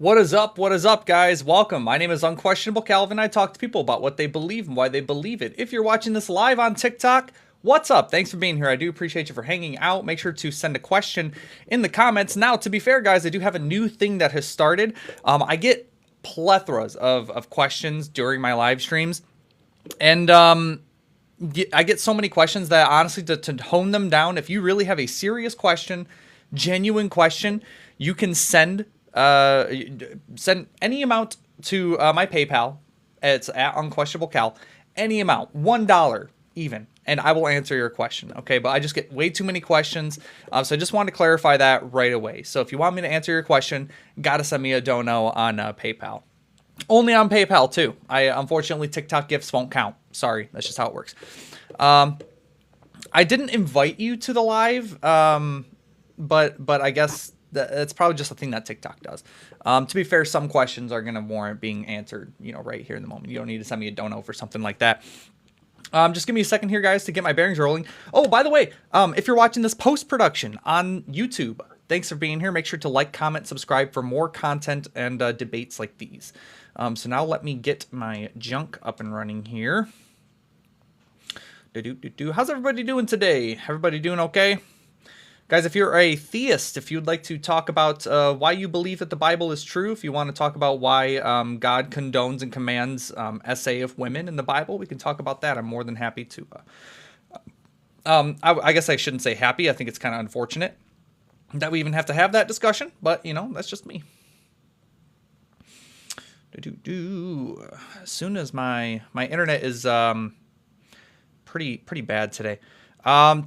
What is up? What is up, guys? Welcome. My name is Unquestionable Calvin. I talk to people about what they believe and why they believe it. If you're watching this live on TikTok, what's up? Thanks for being here. I do appreciate you for hanging out. Make sure to send a question in the comments. Now, to be fair, guys, I do have a new thing that has started. I get plethoras of questions during my live streams, and I get so many questions that honestly, to hone them down, if you really have a serious question, genuine question, you can send any amount to my PayPal. It's at Unquestionable Cal. Any amount, $1 even, and I will answer your question. Okay, but I just get way too many questions, so I just wanted to clarify that right away. So if you want me to answer your question, gotta send me a dono on PayPal. Only on PayPal too. Unfortunately, TikTok gifts won't count. Sorry, that's just how it works. I didn't invite you to the live, but I guess that's probably just a thing that TikTok does. To be fair, some questions are going to warrant being answered, right here in the moment. You don't need to send me a dono for something like that. Just give me a second here, guys, to get my bearings rolling. Oh, by the way, if you're watching this post-production on YouTube, thanks for being here. Make sure to like, comment, subscribe for more content and debates like these. So now let me get my junk up and running here. How's everybody doing today? Everybody doing okay? Guys, if you're a theist, if you'd like to talk about why you believe that the Bible is true, if you want to talk about why God condones and commands essay of women in the Bible, we can talk about that. I'm more than happy to. I guess I shouldn't say happy. I think it's kind of unfortunate that we even have to have that discussion, but, that's just me. As soon as my internet is pretty bad today.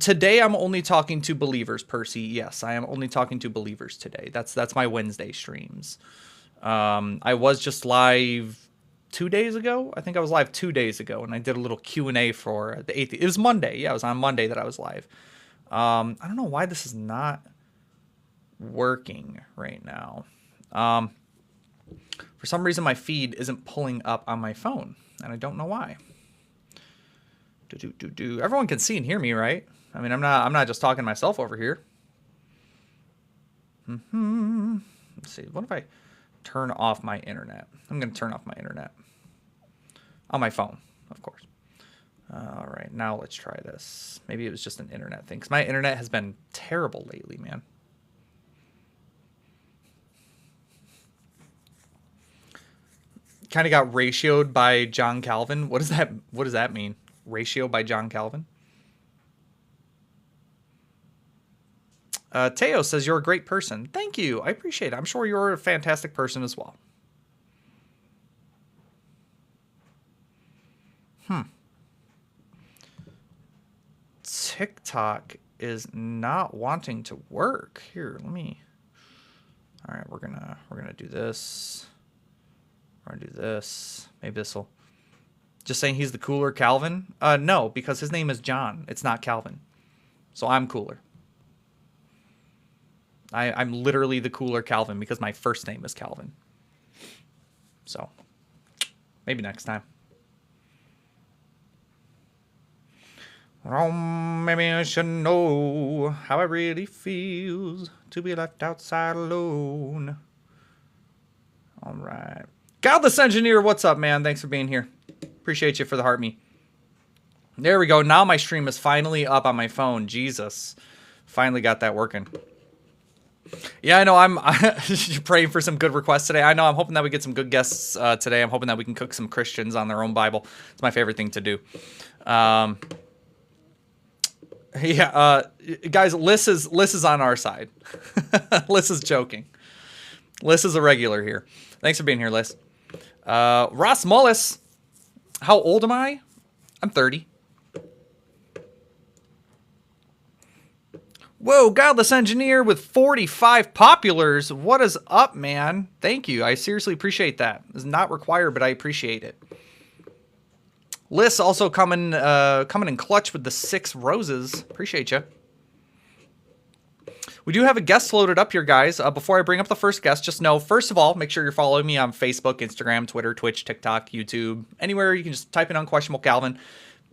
Today I'm only talking to believers, Percy. Yes, I am only talking to believers today. That's my Wednesday streams. I was just live 2 days ago. I think I was live 2 days ago, and I did a little Q&A for the 8th. It was Monday. Yeah, it was on Monday that I was live. I don't know why this is not working right now. For some reason, my feed isn't pulling up on my phone, and I don't know why. Everyone can see and hear me, right? I mean, I'm not just talking to myself over here. Let's see. What if I turn off my internet? I'm going to turn off my internet. On my phone, of course. All right, now let's try this. Maybe it was just an internet thing, because my internet has been terrible lately, man. Kind of got ratioed by John Calvin. What does that mean? Ratio by John Calvin. Teo says you're a great person. Thank you. I appreciate it. I'm sure you're a fantastic person as well. TikTok is not wanting to work. Here, let me. All right, we're gonna do this. We're gonna do this. Maybe this will. Just saying he's the cooler Calvin? No, because his name is John. It's not Calvin. So I'm cooler. I'm literally the cooler Calvin because my first name is Calvin. So, maybe next time. Oh, maybe I should know how it really feels to be left outside alone. All right. Godless Engineer, what's up, man? Thanks for being here. Appreciate you for the heart me. There we go. Now my stream is finally up on my phone. Jesus. Finally got that working. Yeah, I know. I'm praying for some good requests today. I know. I'm hoping that we get some good guests today. I'm hoping that we can cook some Christians on their own Bible. It's my favorite thing to do. Yeah, guys, Liz is on our side. Liz is joking. Liz is a regular here. Thanks for being here, Liz. Ross Mullis. How old am I? I'm 30. Whoa, Godless Engineer with 45 populars. What is up, man? Thank you. I seriously appreciate that. It's not required, but I appreciate it. Liz also coming in clutch with the 6 roses. Appreciate you. We do have a guest loaded up here, guys. Before I bring up the first guest, just know, first of all, make sure you're following me on Facebook, Instagram, Twitter, Twitch, TikTok, YouTube, anywhere. You can just type in Unquestionable Calvin.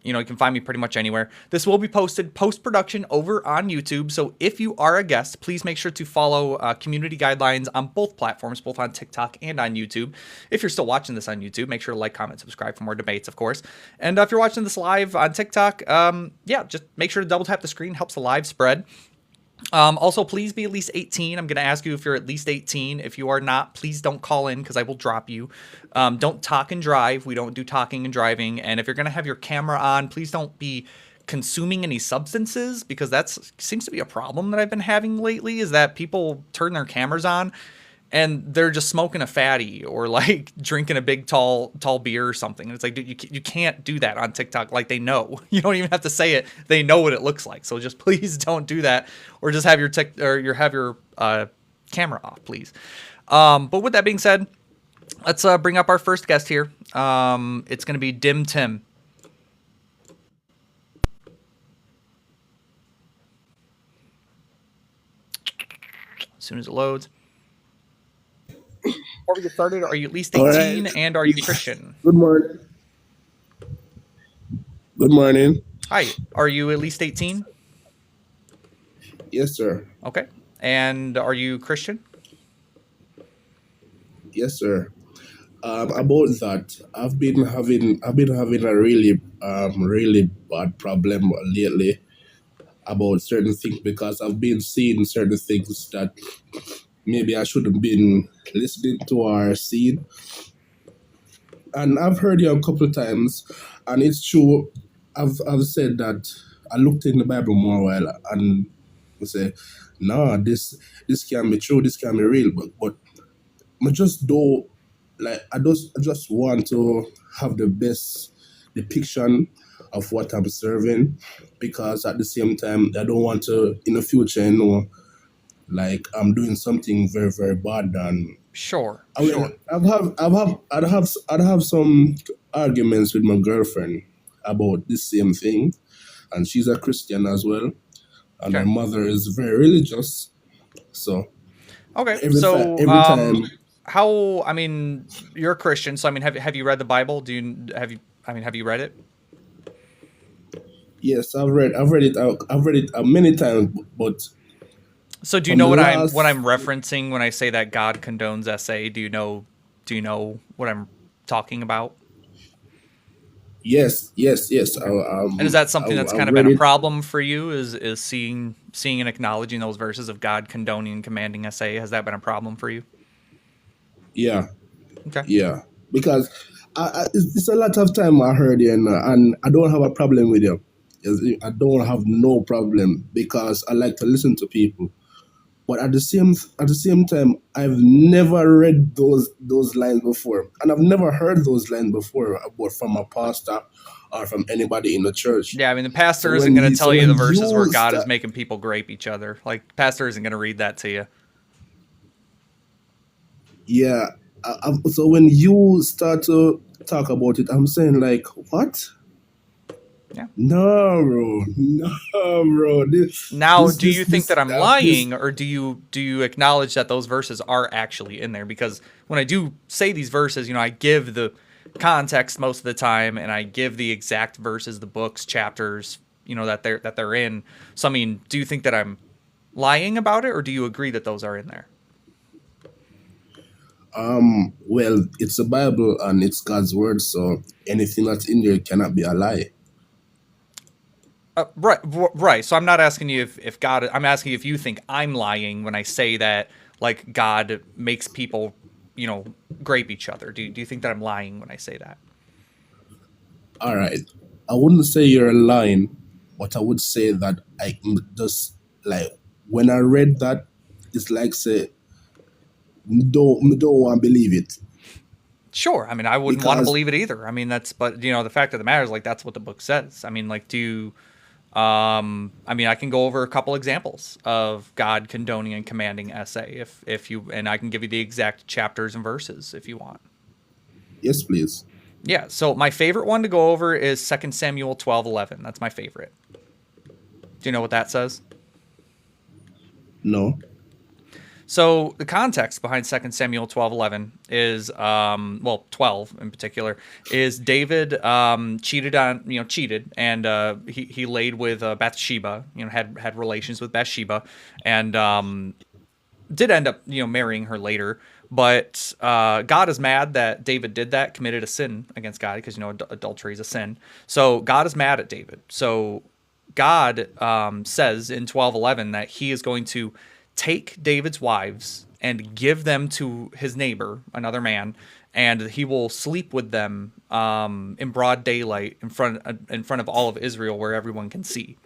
You know, you can find me pretty much anywhere. This will be posted post-production over on YouTube. So if you are a guest, please make sure to follow community guidelines on both platforms, both on TikTok and on YouTube. If you're still watching this on YouTube, make sure to like, comment, subscribe for more debates, of course. And if you're watching this live on TikTok, yeah, just make sure to double tap the screen. Helps the live spread. Also, please be at least 18. I'm going to ask you if you're at least 18. If you are not, please don't call in because I will drop you. Don't talk and drive. We don't do talking and driving. And if you're going to have your camera on, please don't be consuming any substances, because that seems to be a problem that I've been having lately, is that people turn their cameras on and they're just smoking a fatty or like drinking a big tall beer or something. And it's like, dude, you can't do that on TikTok. Like, they know. You don't even have to say it. They know what it looks like. So just please don't do that, or just have your camera off, please. But with that being said, let's bring up our first guest here. It's going to be Dim Tim. As soon as it loads. Before we get started, are you at least 18 and are you Christian? Good morning. Good morning. Hi. Are you at least 18? Yes, sir. Okay. And are you Christian? Yes, sir. About that, I've been having a really bad problem lately about certain things, because I've been seeing certain things that maybe I shouldn't been listening to or seeing. And I've heard you a couple of times, and it's true. I've said that I looked in the Bible more while, and I say, no, this can be true, this can be real, but I just don't like. I just want to have the best depiction of what I'm serving, because at the same time I don't want to in the future, like I'm doing something very, very bad. And Sure. I'd have some arguments with my girlfriend about this same thing, and she's a Christian as well, and her mother is very religious. So okay, every time. How? I mean, you're a Christian, so I mean, have you read the Bible? Have you read it? Yes, I've read it many times, but. So do you know what I'm referencing when I say that God condones SA? Do you know what I'm talking about? Yes. And is that something that's kind of been a problem for you? Is seeing and acknowledging those verses of God condoning and commanding SA? Has that been a problem for you? Yeah. Okay. Yeah, because it's a lot of time I heard you, and I don't have a problem with you. I don't have no problem, because I like to listen to people. But at the same time, I've never read those lines before, and I've never heard those lines before about from a pastor or from anybody in the church. Yeah, I mean, the pastor isn't going to tell you the verses where God is making people grape each other. Like, pastor isn't going to read that to you. Yeah. So when you start to talk about it, I'm saying, like, what? Yeah. No, bro. Do you think that I'm lying, or do you acknowledge that those verses are actually in there? Because when I do say these verses, I give the context most of the time, and I give the exact verses, the books, chapters, that they're in. So I mean, do you think that I'm lying about it, or do you agree that those are in there? Well, it's the Bible and it's God's word, so anything that's in there cannot be a lie. Right. So I'm not asking you if God. I'm asking you if you think I'm lying when I say that, like, God makes people, grape each other. Do you think that I'm lying when I say that? All right. I wouldn't say you're lying, but I would say that I just, like, when I read that, it's like, say, don't want to believe it. Sure. I mean, I wouldn't want to believe it either. I mean, but the fact of the matter is, like, that's what the book says. I mean, like, I mean, I can go over a couple examples of God condoning and commanding SA and I can give you the exact chapters and verses if you want. Yes, please. Yeah. So my favorite one to go over is 2 Samuel 12:11. That's my favorite. Do you know what that says? No. So the context behind 2 Samuel 12:11 is, 12 in particular, is David cheated, and he laid with Bathsheba, had relations with Bathsheba, and did end up marrying her later. But God is mad that David did that, committed a sin against God, because adultery is a sin. So God is mad at David. So God says in 12:11 that He is going to take David's wives and give them to his neighbor, another man, and he will sleep with them in broad daylight in front of all of Israel, where everyone can see.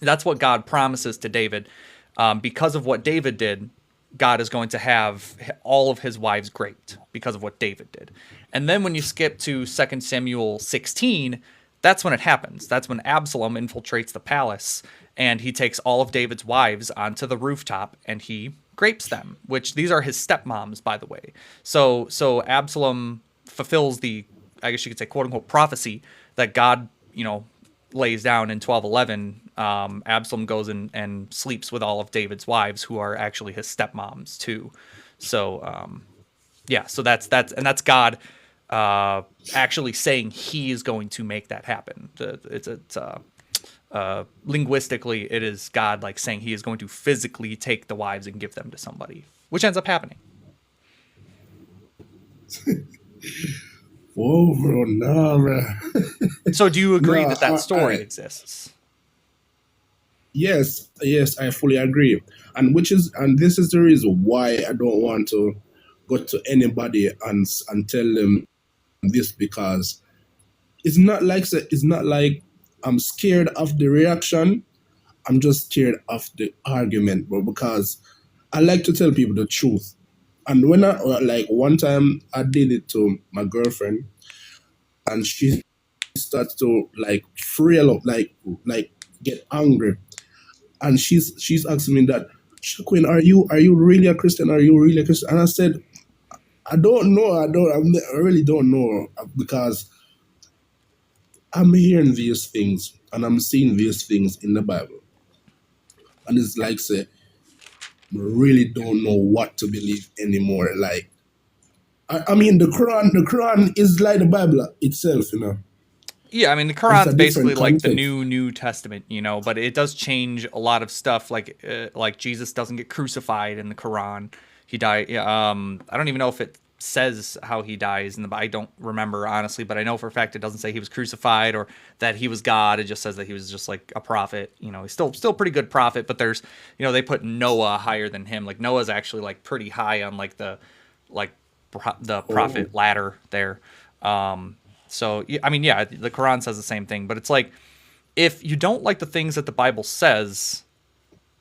That's what God promises to David. Because of what David did, God is going to have all of his wives raped because of what David did. And then when you skip to 2 Samuel 16, that's when it happens. That's when Absalom infiltrates the palace, and he takes all of David's wives onto the rooftop and he grapes them, which these are his stepmoms, by the way. So Absalom fulfills the, I guess you could say, quote unquote, prophecy that God, lays down in 12:11. Absalom goes and sleeps with all of David's wives, who are actually his stepmoms too. So so that's God actually saying He is going to make that happen. Linguistically, it is God like saying He is going to physically take the wives and give them to somebody, which ends up happening. Whoa, bro, nah, man. So do you agree No, that story exists? yes, I fully agree. And this is the reason why I don't want to go to anybody and tell them this, because it's not like I'm scared of the reaction. I'm just scared of the argument, bro, because I like to tell people the truth. And when like one time I did it to my girlfriend, and she starts to like frail up, like get angry, and she's asking me that, Queen, are you really a Christian? Are you really a Christian? And I said, I don't know. I really don't know, because I'm hearing these things and I'm seeing these things in the Bible, and it's like, say, really don't know what to believe anymore. Like, I mean, the Quran is like the Bible itself, Yeah, I mean the It's a Quran's basically different like the context. New Testament, but it does change a lot of stuff. Like Jesus doesn't get crucified in the Quran; he died. Yeah, I don't even know if it says how he dies in the. I don't remember honestly, but I know for a fact it doesn't say he was crucified or that he was God. It just says that he was just like a prophet. He's still pretty good prophet, but there's they put Noah higher than him. Like Noah's actually like pretty high on like the prophet Oh, ladder there. So, I mean, yeah, the Quran says the same thing, but it's like, if you don't like the things that the Bible says,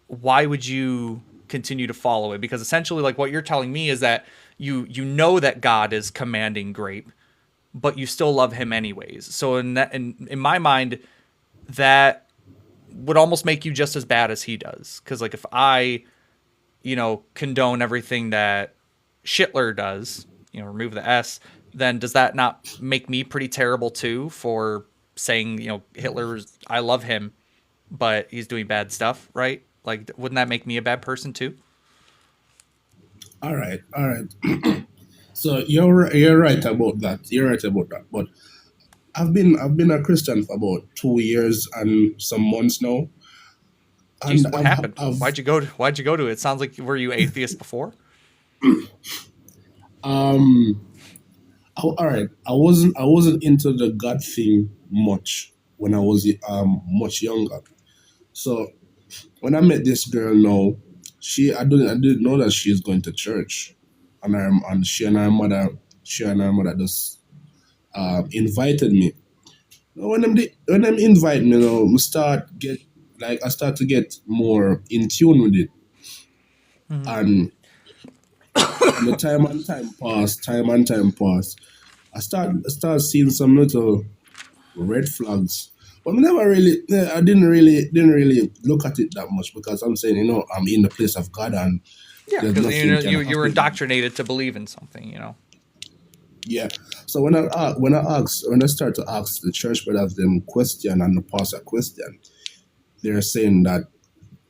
why would you continue to follow it? Because essentially, like what you're telling me is that you know that God is commanding grape, but you still love Him anyways. So in my mind, that would almost make you just as bad as He does. Because like if I condone everything that Schindler does, remove the S, then does that not make me pretty terrible too for saying, Hitler's, I love him, but he's doing bad stuff, right? Like, wouldn't that make me a bad person too? all right, all right. So you're right about that. You're right about that. But I've been a Christian for about 2 years and some months now, and Jeez, what happened? I've Why'd you go to it? Sounds like, were you atheist before? um all right. I wasn't into the God thing much when I was much younger. So when I met this girl now, I didn't know that she's going to church, and she and her mother just invited me. When them invite me, I start to get more in tune with it, Hmm. and the time and time pass. I start seeing some little red flags. But I didn't really look at it that much, because I'm saying, I'm in the place of God, and Yeah, there's because nothing can you were happen. indoctrinated to believe in something. Yeah. So when I start to ask the church brothers them question and the pastor question, they're saying that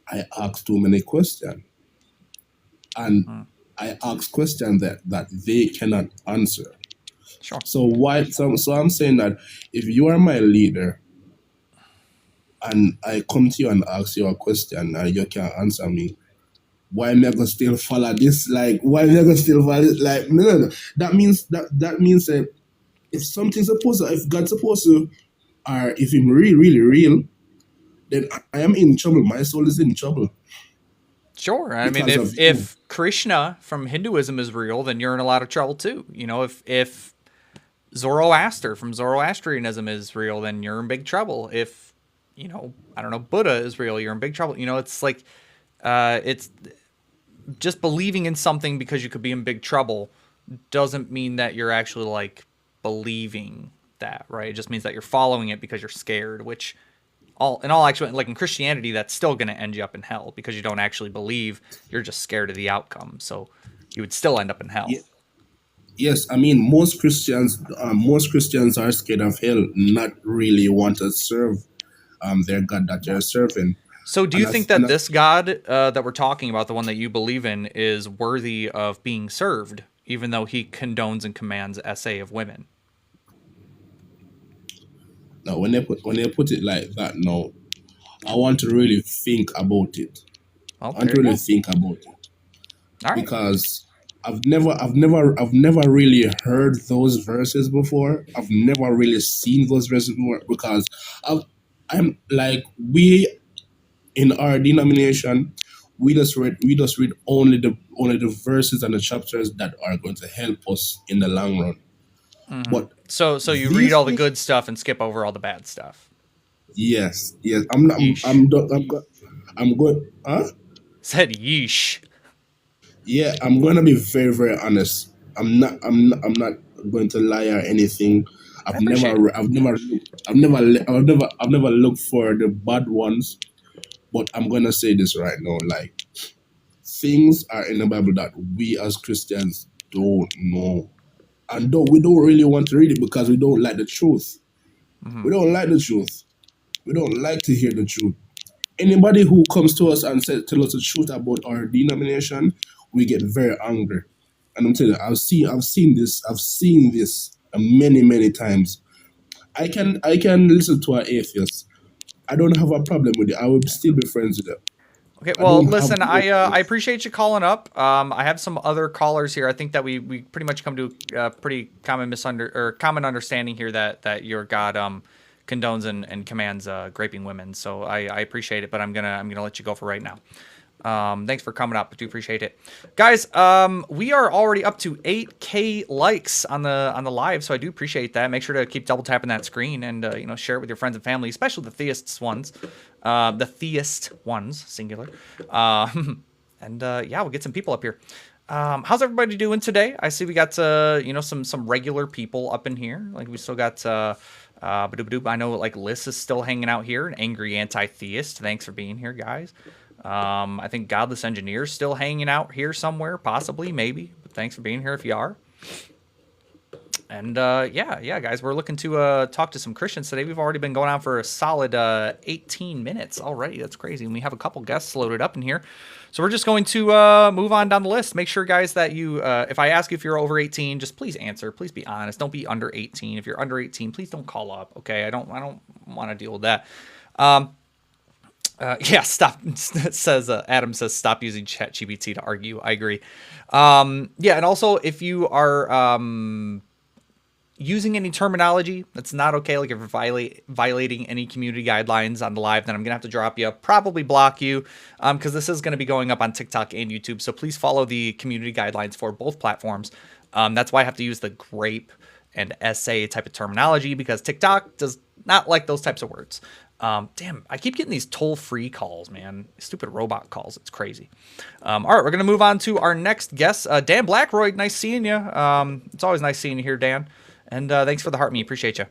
I ask too many questions. and Mm, I ask questions that they cannot answer. sure. So I'm saying that if you are my leader and I come to you and ask you a question and you can't answer me, why am I gonna still follow this? Like, why am I gonna still follow it? Like, no. That means that if something's supposed to, if God's supposed to, or if Him really, really real, then I am in trouble. My soul is in trouble Sure. I mean, because if of you. if Krishna from Hinduism is real, then you're in a lot of trouble too. You know, if Zoroaster from Zoroastrianism is real, then you're in big trouble. If, you know, I don't know, Buddha is real, you're in big trouble. You know, it's like, it's just believing in something because you could be in big trouble doesn't mean that you're actually like believing that, right? It just means that you're following it because you're scared, which all in all actually, like in Christianity, that's still going to end you up in hell because you don't actually believe, you're just scared of the outcome. So you would still end up in hell. Ye- Yes, I mean most Christians are scared of hell, not really want to serve their God that they're serving, So, do you and think that this God that we're talking about, the one that you believe in, is worthy of being served, even though he condones and commands SA of women? now when they put it like that, no, I want to really think about it. Well, I want there to you really go. think about it All right. because I've never really heard those verses before. I've never really seen those verses before because I've, I'm like we in our denomination, we just read only the verses and the chapters that are going to help us in the long run. But So you read these all the things, good stuff and skip over all the bad stuff. yes, I'm not, Yeesh. I'm good, huh? Said yeesh. Yeah, I'm gonna be very, very honest. I'm not going to lie or anything. I I've appreciate it. never, I've never, I've never looked for the bad ones. But I'm gonna say this right now, like things are in the Bible that we as Christians don't know, and we don't really want to read it because we don't like the truth. Hmm. We don't like the truth. We don't like to hear the truth. Anybody who comes to us and tell us the truth about our denomination, we get very angry. And I'm telling you, I've seen this many, many times. I can listen to an atheist. I don't have a problem with it. I will still be friends with them. Okay, I well, don't have listen, no I problem. appreciate you calling up. I have some other callers here. I think that we pretty much come to a pretty common common understanding here that your God condones and commands raping women. So I appreciate it, but I'm gonna let you go for right now. Thanks for coming up. I do appreciate it, guys. We are already up to 8K likes on the live, so I do appreciate that. Make sure to keep double tapping that screen and you know, share it with your friends and family, especially the theist ones, singular. And yeah, we'll get some people up here. How's everybody doing today? I see we got you know, some regular people up in here. Like we still got I know like Liz is still hanging out here, an angry anti-theist. Thanks for being here, guys. I think Godless Engineer's still hanging out here somewhere, possibly, maybe. But thanks for being here if you are. And yeah, guys, we're looking to talk to some Christians today. We've already been going on for a solid 18 minutes already. That's crazy. And we have a couple guests loaded up in here. So we're just going to move on down the list. Make sure, guys, that you, if I ask you if you're over 18, just please answer. Please be honest. Don't be under 18. If you're under 18, please don't call up. Okay, I don't want to deal with that. Yeah, stop. It says Adam says stop using ChatGPT to argue. I agree. Yeah, and also if you are using any terminology that's not okay, like if you're violating any community guidelines on the live, then I'm gonna have to drop you, probably block you, because this is gonna be going up on TikTok and YouTube. So please follow the community guidelines for both platforms. That's why I have to use the grape and SA type of terminology, because TikTok does not like those types of words. Damn, I keep getting these toll-free calls, man. Stupid robot calls. It's crazy. All right, we're going to move on to our next guest. Dan Blackroyd, nice seeing you. It's always nice seeing you here, Dan. And thanks for the heart me. Appreciate you.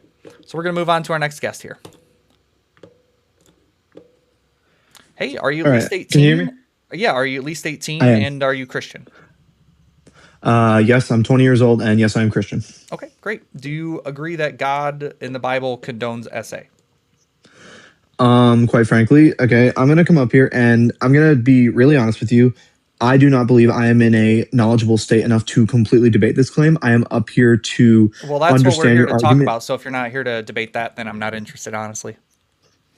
So we're going to move on to our next guest here. Hey, are you at All least right. 18? Can you hear me? Yeah, are you at least 18? I am. And are you Christian? Yes, I'm 20 years old, and yes, I am Christian. Okay, great. Do you agree that God in the Bible condones SA? Quite frankly, okay, I'm gonna come up here and I'm gonna be really honest with you. I do not believe I am in a knowledgeable state enough to completely debate this claim. I am up here to Well, that's what we're understand here your to talk argument. about. So if you're not here to debate that, then I'm not interested, honestly.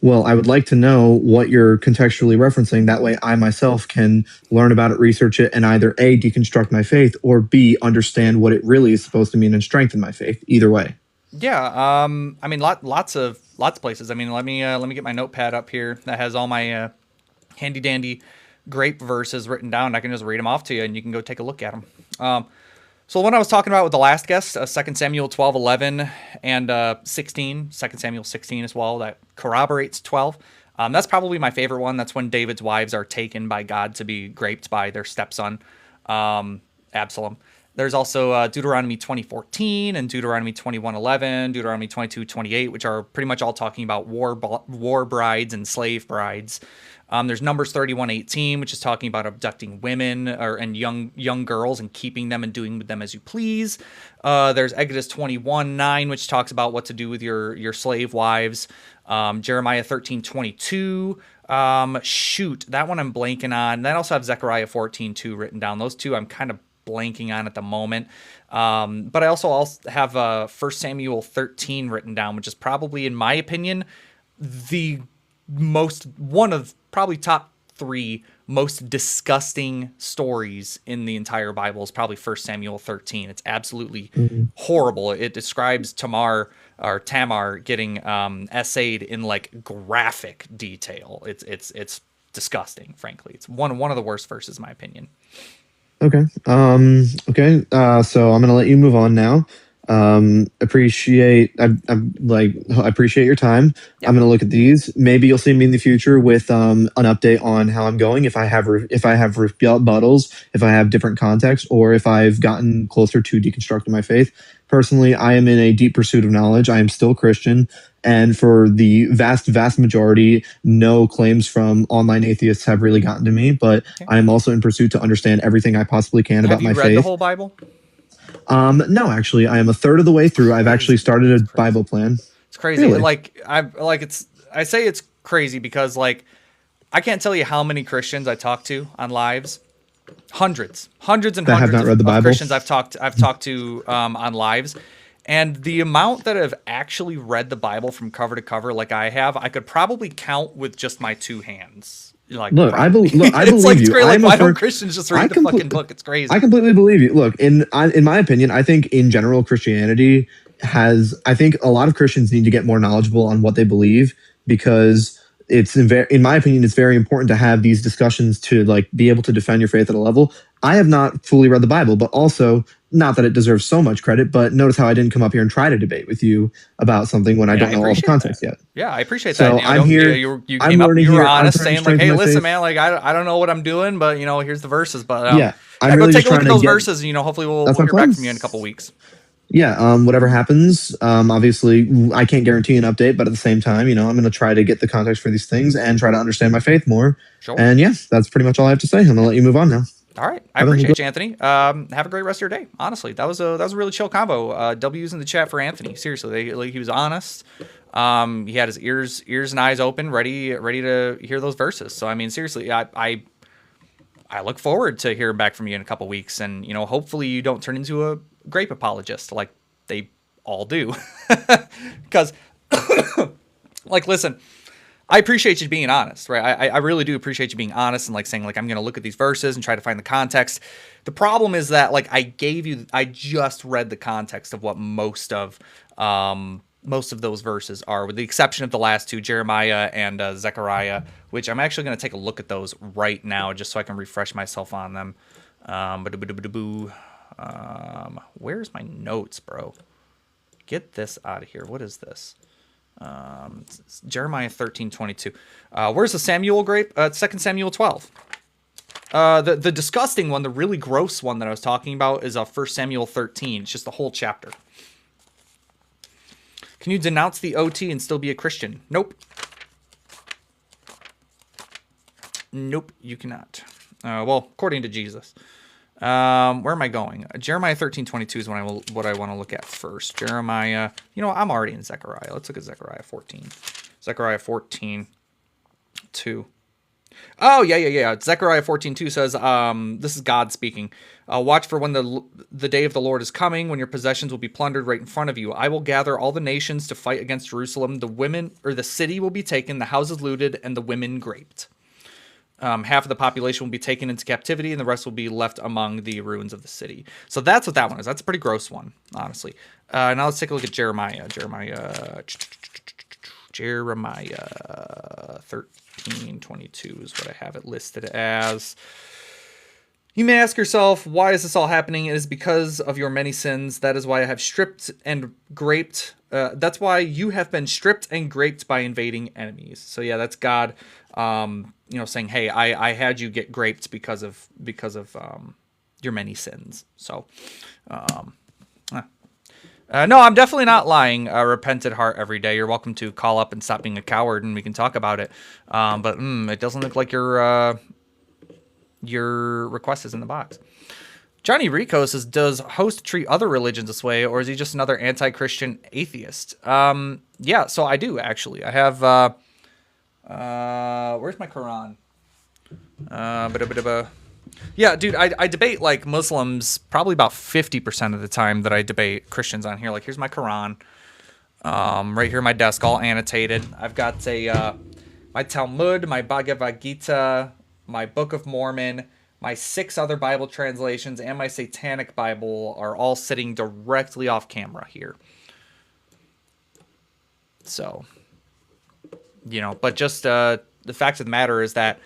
Well, I would like to know what you're contextually referencing. That way, I myself can learn about it, research it, and either A, deconstruct my faith, or B, understand what it really is supposed to mean and strengthen my faith. Either way. Yeah, I mean, lots of places. I mean, let me get my notepad up here that has all my handy dandy grape verses written down. I can just read them off to you, and you can go take a look at them. So the one I was talking about with the last guest, 2 Samuel 12:11 and 16, 2 Samuel 16 as well, that corroborates 12. That's probably my favorite one. That's when David's wives are taken by God to be raped by their stepson, Absalom. There's also Deuteronomy 20:14 and Deuteronomy 21:11, Deuteronomy 22:28, which are pretty much all talking about war brides and slave brides. There's Numbers 31:18, which is talking about abducting women and young girls and keeping them and doing with them as you please. There's Exodus 21:9, which talks about what to do with your slave wives. Jeremiah 13:22. Shoot, that one I'm blanking on. Then I also have Zechariah 14:2 written down. Those two I'm kind of blanking on at the moment. But I also have 1 Samuel 13 written down, which is probably, in my opinion, one of probably top 3 most disgusting stories in the entire Bible is probably 1 Samuel 13. It's absolutely horrible. It describes Tamar getting essayed in like graphic detail. It's disgusting, frankly. It's one of the worst verses in my opinion. Okay. Okay. So I'm gonna let you move on now. I appreciate your time. Yeah. I'm gonna look at these. Maybe you'll see me in the future with an update on how I'm going. If I have rebuttals, if I have different context, or if I've gotten closer to deconstructing my faith. Personally, I am in a deep pursuit of knowledge. I am still Christian. And for the vast majority, no claims from online atheists have really gotten to me. But I am also in pursuit to understand everything I possibly can about my faith. Have you read the whole Bible? No, actually, I am a third of the way through. I've actually started a Bible plan. It's crazy. Really? I say it's crazy because like I can't tell you how many Christians I talk to on lives. Hundreds That have and not hundreds read the of Bible? Christians I've talked to on lives. And the amount that have actually read the Bible from cover to cover, like I have, I could probably count with just my 2 hands. Like, Look, I believe it's like, it's you. crazy. Like, why don't first- Christians just read the fucking book? It's crazy. I completely believe you. Look, in my opinion, I think in general Christianity I think a lot of Christians need to get more knowledgeable on what they believe because in my opinion, it's very important to have these discussions to like be able to defend your faith at a level. I have not fully read the Bible, but also not that it deserves so much credit, but notice how I didn't come up here and try to debate with you about something when I don't know all the context yet. Yeah, I appreciate So that. I'm here. You I'm came up, learning you were here. I'm honest, trying to saying like, "Hey, strengthen my listen, faith." man, like I don't know what I'm doing, but here's the verses." But Yeah, I'm go really take just a look trying at to those get. verses. Hopefully we'll That's hear my back plan. from you in a couple weeks. Yeah, whatever happens, obviously I can't guarantee an update, but at the same time, I'm going to try to get the context for these things and try to understand my faith more. Sure. And yeah, that's pretty much all I have to say. I'm going to let you move on now. All right, I appreciate you, Anthony. Have a great rest of your day. Honestly, that was a really chill combo. W's in the chat for Anthony. Seriously, he was honest. He had his ears and eyes open, ready to hear those verses. So I mean, seriously, I look forward to hearing back from you in a couple weeks, and hopefully you don't turn into a grape apologist like they all do, because like listen. I appreciate you being honest, right? I really do appreciate you being honest and like saying like I'm going to look at these verses and try to find the context. The problem is that like I just read the context of what most of those verses are, with the exception of the last 2, Jeremiah and Zechariah, which I'm actually going to take a look at those right now just so I can refresh myself on them. Where's my notes, bro? Get this out of here. What is this? Jeremiah 13:22. Where's the Samuel grape? 2 Samuel 12. The disgusting one, the really gross one that I was talking about is 1 Samuel 13. It's just the whole chapter. Can you denounce the OT and still be a Christian? Nope. Nope, you cannot. Well, according to Jesus. Where am I going? Jeremiah 13:22 is what I want to look at first. Jeremiah, I'm already in Zechariah. Let's look at Zechariah 14. Zechariah 14:2. Oh, yeah. Zechariah 14:2 says, this is God speaking. Watch for when the day of the Lord is coming, when your possessions will be plundered right in front of you. I will gather all the nations to fight against Jerusalem. The city will be taken, the houses looted, and the women raped. Half of the population will be taken into captivity, and the rest will be left among the ruins of the city. So that's what that one is. That's a pretty gross one, honestly. Now let's take a look at Jeremiah. Jeremiah 13:22 is what I have it listed as. You may ask yourself, why is this all happening? It is because of your many sins. That is why I have stripped and graped. That's why you have been stripped and graped by invading enemies. So yeah, that's God, saying, hey, I had you get graped because of your many sins. So, no, I'm definitely not lying. Repented heart every day. You're welcome to call up and stop being a coward, and we can talk about it. But it doesn't look like your request is in the box. Johnny Rico says, does host treat other religions this way, or is he just another anti-Christian atheist? Yeah, so I do, actually. I have, where's my Quran? Yeah, dude, I debate, like, Muslims probably about 50% of the time that I debate Christians on here. Like, here's my Quran. Right here on my desk, all annotated. I've got my Talmud, my Bhagavad Gita, my Book of Mormon, my 6 other Bible translations, and my Satanic Bible are all sitting directly off camera here. So, but just the fact of the matter is that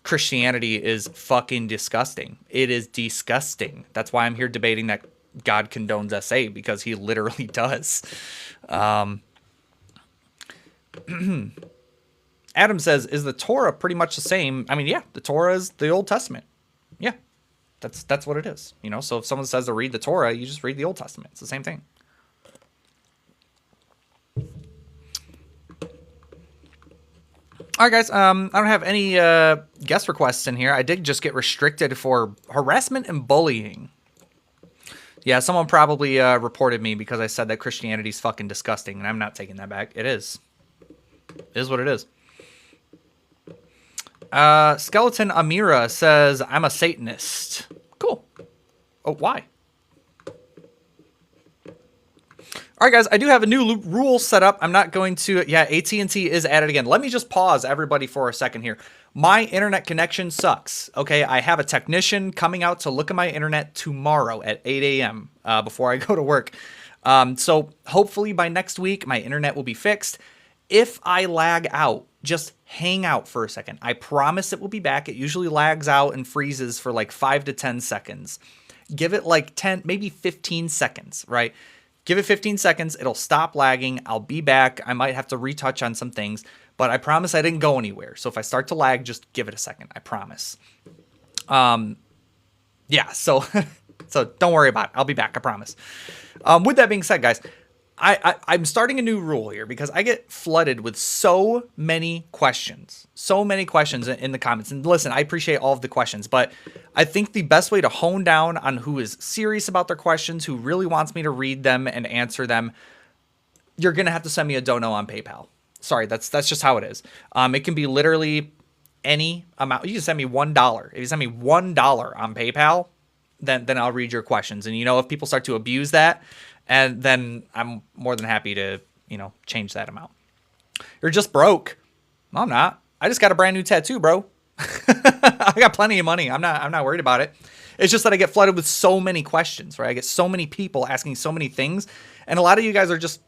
Christianity is fucking disgusting. It is disgusting. That's why I'm here debating that God condones SA, because he literally does. Adam says, is the Torah pretty much the same? I mean, yeah, the Torah is the Old Testament. Yeah, that's what it is. So if someone says to read the Torah, you just read the Old Testament. It's the same thing. All right, guys. I don't have any guest requests in here. I did just get restricted for harassment and bullying. Yeah, someone probably reported me because I said that Christianity is fucking disgusting, and I'm not taking that back. It is. It is what it is. Skeleton Amira says, I'm a Satanist. Cool. Oh, why? All right, guys, I do have a new rule set up. I'm not going to... Yeah, AT&T is at it again. Let me just pause everybody for a second here. My internet connection sucks, okay? I have a technician coming out to look at my internet tomorrow at 8 a.m. Before I go to work. So hopefully by next week, my internet will be fixed. If I lag out, just hang out for a second. I promise it will be back. It usually lags out and freezes for like 5 to 10 seconds. Give it like 10, maybe 15 seconds, right? Give it 15 seconds. It'll stop lagging. I'll be back. I might have to retouch on some things, but I promise I didn't go anywhere. So if I start to lag, just give it a second. I promise. Yeah, so don't worry about it. I'll be back. I promise. With that being said, guys, I'm starting a new rule here because I get flooded with so many questions in the comments. And listen, I appreciate all of the questions, but I think the best way to hone down on who is serious about their questions, who really wants me to read them and answer them, you're going to have to send me a dono on PayPal. Sorry, that's just how it is. It can be literally any amount. You can send me $1. If you send me $1 on PayPal, then I'll read your questions. And if people start to abuse that, and then I'm more than happy to, change that amount. You're just broke. No, I'm not. I just got a brand new tattoo, bro. I got plenty of money. I'm not worried about it. It's just that I get flooded with so many questions, right? I get so many people asking so many things. And a lot of you guys are just,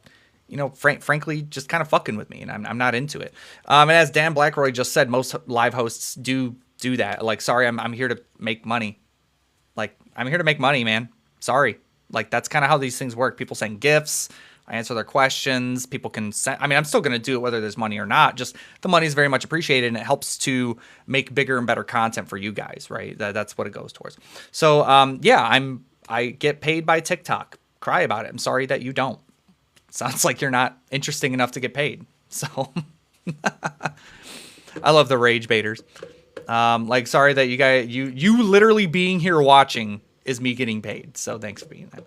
frankly, just kind of fucking with me. And I'm not into it. And as Dan Blackroy just said, most live hosts do that. Like, sorry, I'm here to make money. Like, I'm here to make money, man. Sorry. Like, that's kind of how these things work. People send gifts. I answer their questions. People can send... I'm still going to do it whether there's money or not. Just the money is very much appreciated, and it helps to make bigger and better content for you guys, right? That's what it goes towards. So, yeah, I get paid by TikTok. Cry about it. I'm sorry that you don't. Sounds like you're not interesting enough to get paid. So, I love the rage baiters. Like, sorry that you guys... You literally being here watching is me getting paid. So thanks for being that.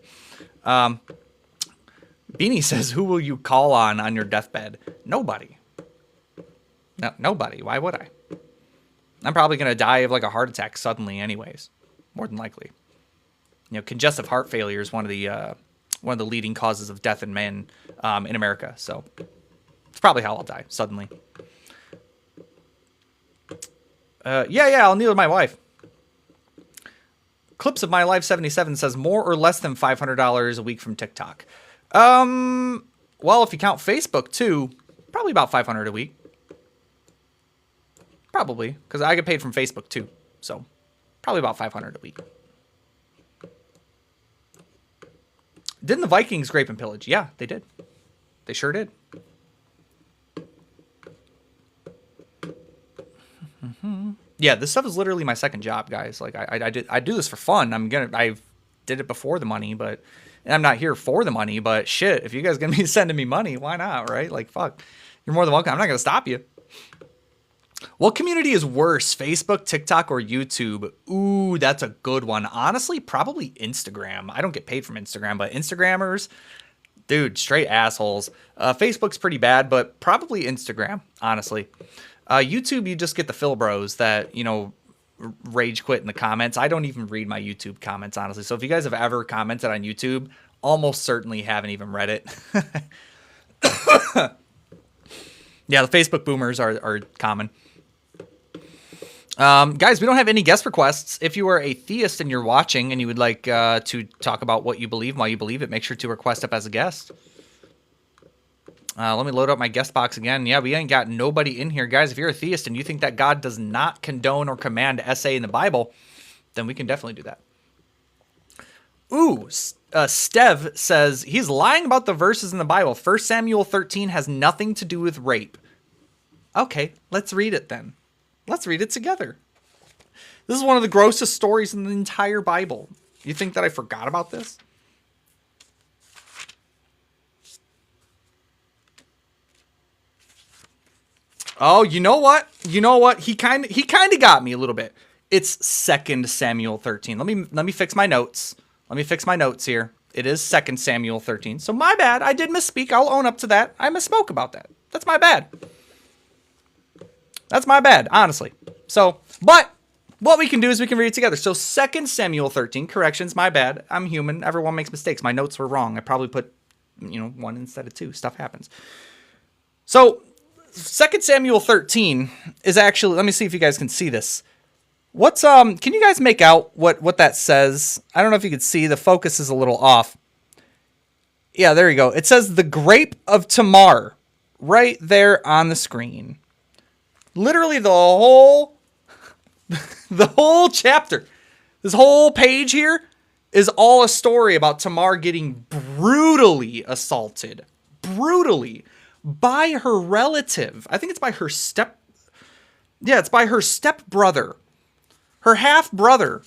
Beanie says, who will you call on your deathbed? Nobody. No, nobody. Why would I? I'm probably going to die of like a heart attack suddenly anyways, more than likely. You know, congestive heart failure is one of the leading causes of death in men in America. So it's probably how I'll die suddenly. Yeah, I'll kneel to my wife. Clips of My Life 77 says more or less than $500 a week from TikTok. Well, if you count Facebook too, probably about 500 a week. Probably, because I get paid from Facebook too. So probably about 500 a week. Didn't the Vikings grape and pillage? Yeah, they did. They sure did. Yeah, this stuff is literally my second job, guys. Like I do this for fun. I did it before the money, but and I'm not here for the money. But shit, if you guys gonna be sending me money, why not, right? Like fuck, you're more than welcome. I'm not gonna stop you. What community is worse, Facebook, TikTok, or YouTube? Ooh, that's a good one. Honestly, probably Instagram. I don't get paid from Instagram, but Instagrammers, dude, straight assholes. Facebook's pretty bad, but probably Instagram, honestly. YouTube, you just get the Phil bros that, you know, rage quit in the comments. I don't even read my YouTube comments, honestly. So if you guys have ever commented on YouTube, almost certainly haven't even read it. Yeah, the Facebook boomers are common. Guys, we don't have any guest requests. If you are a theist and you're watching and you would like to talk about what you believe, why you believe it, make sure to request up as a guest. Let me load up my guest box again. Yeah, we ain't got nobody in here. Guys, if you're a theist and you think that God does not condone or command SA in the Bible, then we can definitely do that. Ooh, Stev says he's lying about the verses in the Bible. 1 Samuel 13 has nothing to do with rape. Okay, let's read it then. Let's read it together. This is one of the grossest stories in the entire Bible. You think that I forgot about this? Oh, you know what? You know what? He kind of got me a little bit. It's 2 Samuel 13. Let me fix my notes. Let me fix my notes here. It is 2 Samuel 13. So my bad. I did misspeak. I'll own up to that. I misspoke about that. That's my bad. That's my bad, honestly. So, but what we can do is we can read it together. So 2 Samuel 13, corrections, my bad. I'm human. Everyone makes mistakes. My notes were wrong. I probably put, 1 instead of 2. Stuff happens. So 2 Samuel 13 is actually, let me see if you guys can see this. What's, can you guys make out what that says? I don't know if you can see. The focus is a little off. Yeah, there you go. It says the grape of Tamar right there on the screen. Literally the whole chapter, this whole page here is all a story about Tamar getting brutally assaulted, by her relative. I think it's by her it's by her stepbrother. Her half brother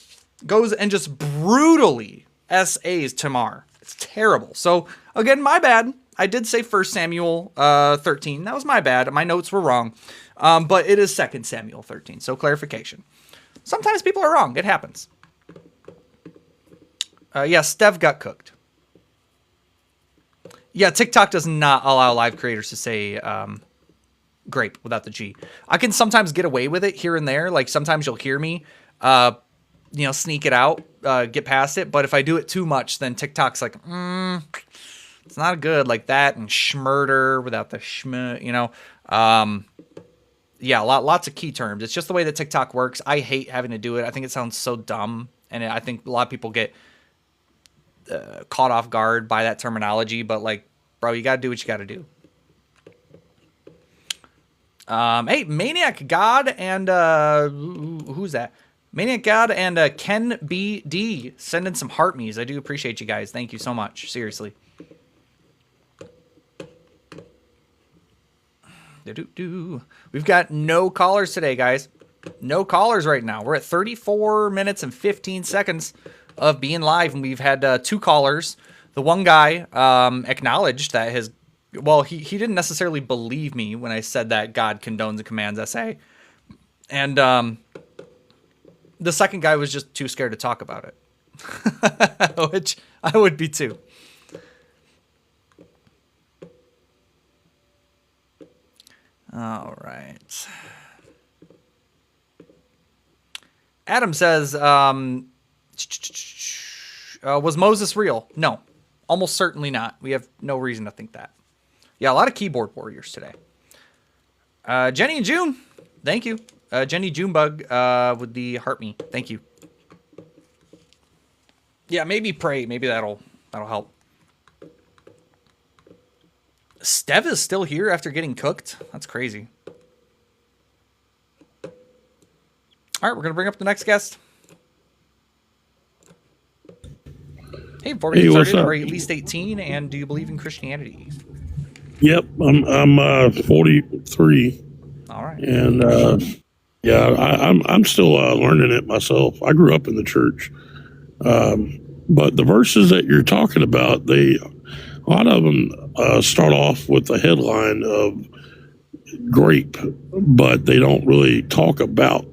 goes and just brutally SAs Tamar. It's terrible. So again, my bad. I did say 1 Samuel 13. That was my bad. My notes were wrong. But it is 2 Samuel 13. So clarification. Sometimes people are wrong. It happens. Yeah, Stev got cooked. Yeah, TikTok does not allow live creators to say grape without the G. I can sometimes get away with it here and there. Like sometimes you'll hear me, sneak it out, get past it. But if I do it too much, then TikTok's like, it's not good, like that and schmurder without the schm, yeah, lots of key terms. It's just the way that TikTok works. I hate having to do it. I think it sounds so dumb, and I think a lot of people get caught off guard by that terminology. But like, bro, you gotta do what you gotta do. Hey, Maniac God and who's that? Maniac God and Ken BD sending some heart me's. I do appreciate you guys. Thank you so much. Seriously. We've got no callers today, guys. No callers right now. We're at 34 minutes and 15 seconds of being live, and we've had 2 callers. The one guy acknowledged that he didn't necessarily believe me when I said that God condones and commands SA. And the second guy was just too scared to talk about it, which I would be too. All right. Adam says, was Moses real? No, almost certainly not. We have no reason to think that. Yeah, a lot of keyboard warriors today. Jenny and June, thank you. Jenny Junebug with the heart me. Thank you. Yeah, maybe pray. Maybe that'll help. Stev is still here after getting cooked. That's crazy. All right, we're gonna bring up the next guest. Hey, before we get started, are you at least 18, and do you believe in Christianity? Yep, I'm 43. All right. And yeah, I'm still learning it myself. I grew up in the church, but the verses that you're talking about, a lot of them start off with the headline of grape, but they don't really talk about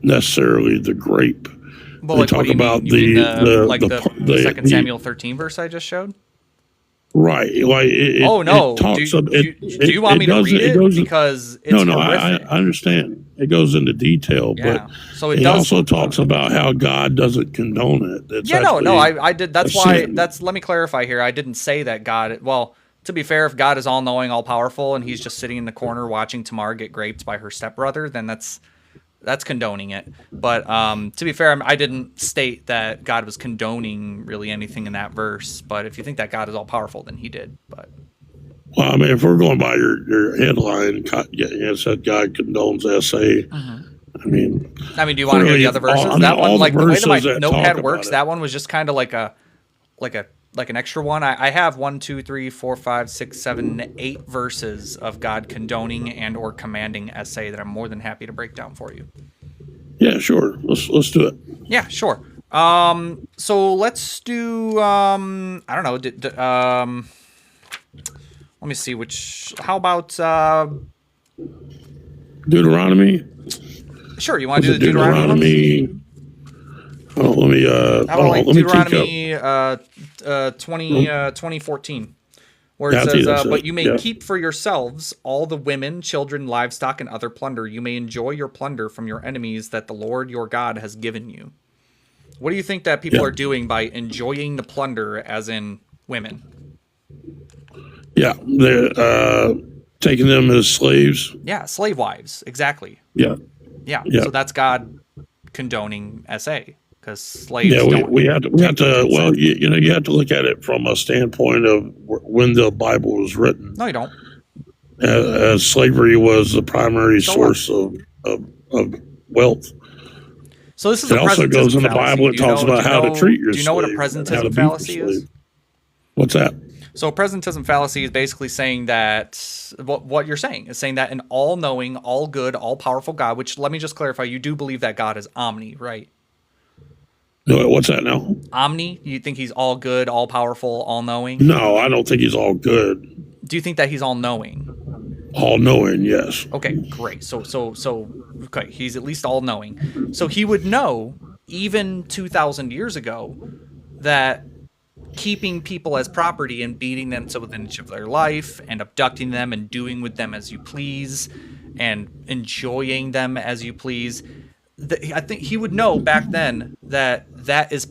necessarily the grape. Well, like, talk about the Second Samuel 13 verse I just showed. Right. Like oh no! Do you want me to read it? Because it's I understand. It goes into detail, but so it also talks about how God doesn't condone it. It's I did. That's why. Let me clarify here. I didn't say that God. Well, to be fair, if God is all knowing, all powerful, and he's just sitting in the corner watching Tamar get raped by her stepbrother, then that's condoning it. But to be fair, I didn't state that God was condoning really anything in that verse. But if you think that God is all powerful, then he did. But well, I mean, if we're going by your headline, it said God condones SA. I mean, do you want to hear the other verses? That one, like the way that my notepad works, that one was just kind of like an extra one. I have 1, 2, 3, 4, 5, 6, 7, 8 verses of God condoning and or commanding SA that I'm more than happy to break down for you. Yeah, sure. Let's do it. Yeah, sure. So let's do I don't know. Let me see how about Deuteronomy? Sure, you want to do the Deuteronomy? Oh, let me Deuteronomy 2014, where it says, but you may keep for yourselves all the women, children, livestock, and other plunder. You may enjoy your plunder from your enemies that the Lord your God has given you. What do you think that people are doing by enjoying the plunder, as in women? Yeah, they're taking them as slaves. Yeah, slave wives, exactly. Yeah. So that's God condoning SA. Because slaves we have to. Well, you have to look at it from a standpoint of when the Bible was written. No, you don't. As slavery was the primary source of wealth. So this is it also goes in the Bible. It talks about how to treat your slave. Do you know what a presentism fallacy is? What's that? So a presentism fallacy is basically saying that what you're saying is saying that an all-knowing, all-good, all-powerful God. Which, let me just clarify, you do believe that God is omni, right? No, what's that now? Omni? You think he's all good, all powerful, all knowing? No, I don't think he's all good. Do you think that he's all knowing? All knowing, yes. Okay, great. So okay, he's at least all knowing. So he would know even 2,000 years ago that keeping people as property and beating them to within inch of their life and abducting them and doing with them as you please and enjoying them as you please. I think he would know back then that is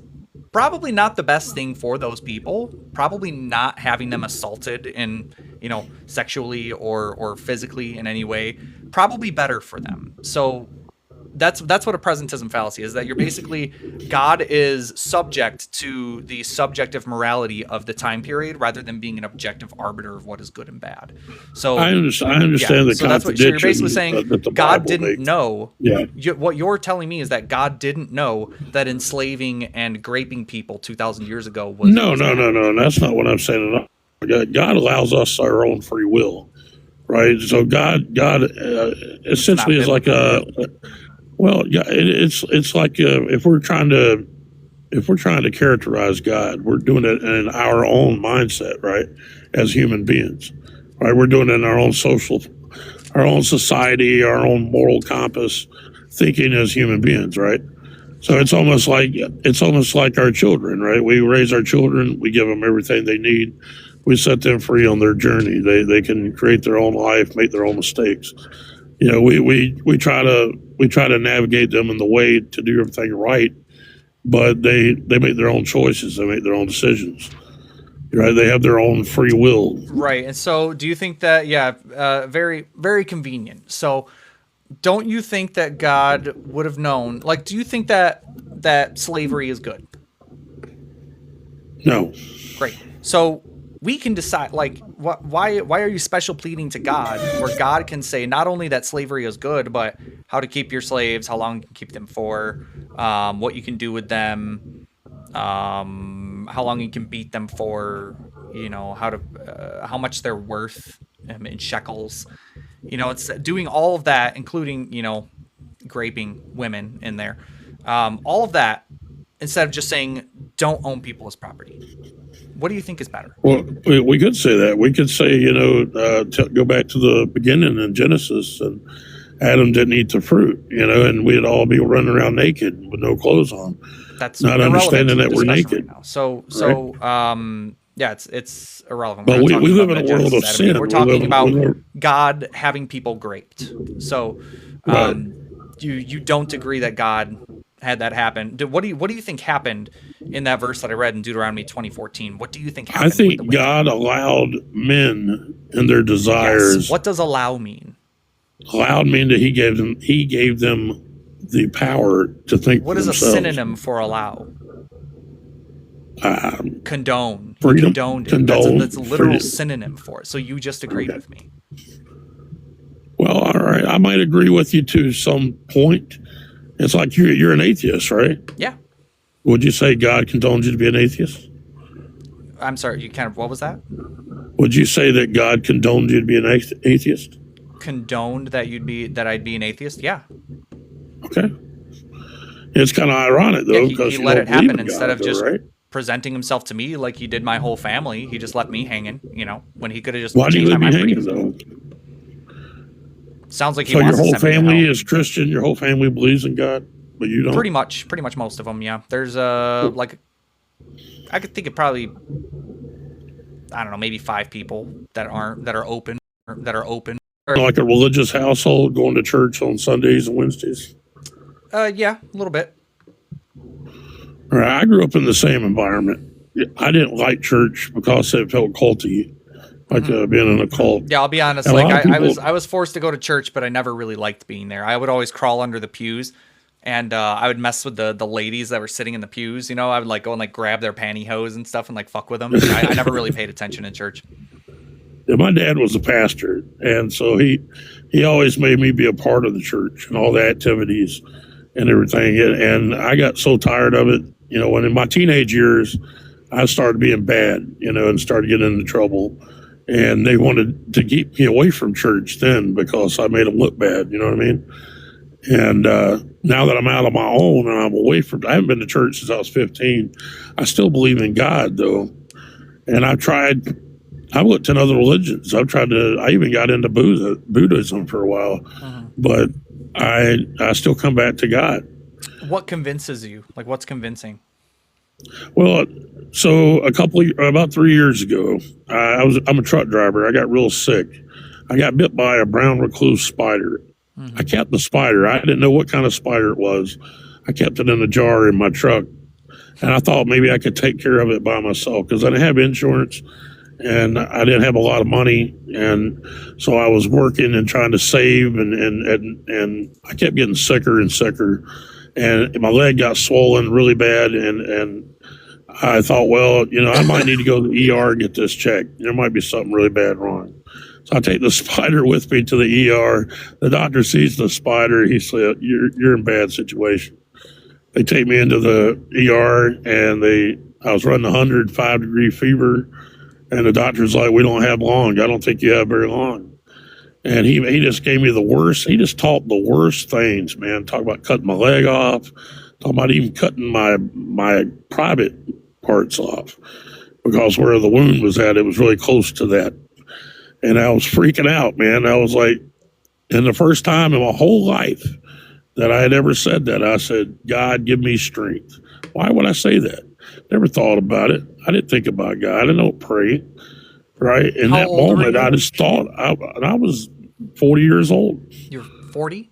probably not the best thing for those people. Probably not having them assaulted in, sexually or physically in any way. Probably better for them. So that's what a presentism fallacy is, that you're basically, God is subject to the subjective morality of the time period rather than being an objective arbiter of what is good and bad. So I understand the contradiction. So you're basically saying God didn't know. Yeah. What you're telling me is that God didn't know that enslaving and graping people 2,000 years ago was No. That's not what I'm saying at all. God allows us our own free will, right? So God essentially is like a. Well, yeah, it's like if we're trying to characterize God, we're doing it in our own mindset, right? As human beings, right? We're doing it in our own society, our own moral compass, thinking as human beings, right? So it's almost like our children, right? We raise our children, we give them everything they need, we set them free on their journey. They can create their own life, make their own mistakes. You know, we try to navigate them in the way to do everything right, but they make their own choices. They make their own decisions. Right? They have their own free will. Right. And so do you think that, very, very convenient. So don't you think that God would have known, like, do you think that slavery is good? No. Great. So we can decide, like, why are you special pleading to God, where God can say not only that slavery is good, but how to keep your slaves, how long you can keep them for, what you can do with them, how long you can beat them for, you know, how much they're worth in shekels. You know, it's doing all of that, including, you know, raping women in there. All of that, instead of just saying, don't own people as property. What do you think is better? Well, we could say that. We could say, you know, go back to the beginning in Genesis, and Adam didn't eat the fruit, you know, and we'd all be running around naked with no clothes on. That's not understanding that we're naked. Right now. So, yeah, it's irrelevant. But we live in a world of sin. We're talking about God having people raped. So, you don't agree that God had that happen? What do you think happened in that verse that I read in Deuteronomy 20:14? What do you think happened? I think God allowed men and their desires. Yes. What does allow mean? Allowed mean that he gave them the power to think. What is a synonym for allow? Condone. Freedom. Condoned. Condone. That's a literal synonym for it. So you just agreed with me. Well, all right. I might agree with you to some point. It's like you're an atheist, right? Yeah. Would you say God condoned you to be an atheist? I'm sorry. What was that? Would you say that God condoned you to be an atheist? Condoned that I'd be an atheist? Yeah. Okay. It's kind of ironic though, because he let it happen instead of just right? presenting himself to me like he did my whole family. He just left me hanging, you know, when he could have just. Why do you leave me hanging though? Sounds like he so wants your whole to send me to family hell. is Christian. Your whole family believes in God, but you don't. Pretty much most of them. Yeah, there's like, I could think of probably, I don't know, maybe 5 people that are open. Like a religious household, going to church on Sundays and Wednesdays. Yeah, a little bit. All right, I grew up in the same environment. I didn't like church because it felt culty, like being in a cult. Yeah, I'll be honest. Like I was forced to go to church, but I never really liked being there. I would always crawl under the pews, and I would mess with the ladies that were sitting in the pews. You know, I would like go and like grab their pantyhose and stuff and like fuck with them. I never really paid attention in church. Yeah, my dad was a pastor, and so he always made me be a part of the church and all the activities and everything. And I got so tired of it. You know, when in my teenage years, I started being bad, you know, and started getting into trouble. And they wanted to keep me away from church then because I made them look bad, you know what I mean? And now that I'm out on my own and I'm away from, I haven't been to church since I was 15. I still believe in God, though. And I've looked in other religions. I even got into Buddhism for a while. But I still come back to God. What convinces you? Like, what's convincing? Well, so about 3 years ago, I'm a truck driver. I got real sick. I got bit by a brown recluse spider. I kept the spider. I didn't know what kind of spider it was. I kept it in a jar in my truck, and I thought maybe I could take care of it by myself because I didn't have insurance and I didn't have a lot of money, and so I was working and trying to save, and I kept getting sicker and sicker. And my leg got swollen really bad, and I thought, well, you know, I might need to go to the ER and get this checked. There might be something really bad wrong. So I take the spider with me to the ER. The doctor sees the spider. He said, "You're in a bad situation." They take me into the ER, and I was running 105-degree fever, and the doctor's like, "We don't have long. I don't think you have very long." And he just gave me the worst. He just taught the worst things, man. Talk about cutting my leg off. Talk about even cutting my private parts off, because where the wound was at, it was really close to that. And I was freaking out, man. I was like, and the first time in my whole life that I had ever said that, I said, "God, give me strength." Why would I say that? Never thought about it. I didn't think about God. I didn't pray. Right? In that moment, I just thought, I was 40 years old. You're 40,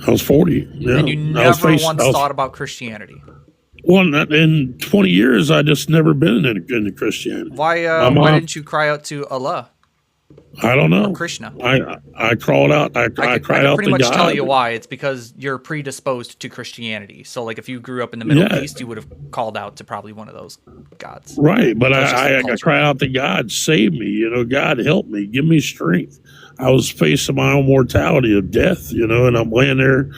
I was 40. Yeah. and you never once thought about Christianity. Well, in 20 years, I just never been into Christianity. Why didn't you cry out to Allah? I don't know. Or Krishna. I crawled out. I cried out pretty to much God. tell you why. It's because you're predisposed to Christianity. So, like, if you grew up in the Middle East, you would have called out to probably one of those gods. Right, but I cried out to God, save me. You know, God help me, give me strength. I was facing my own mortality of death. You know, and I'm laying there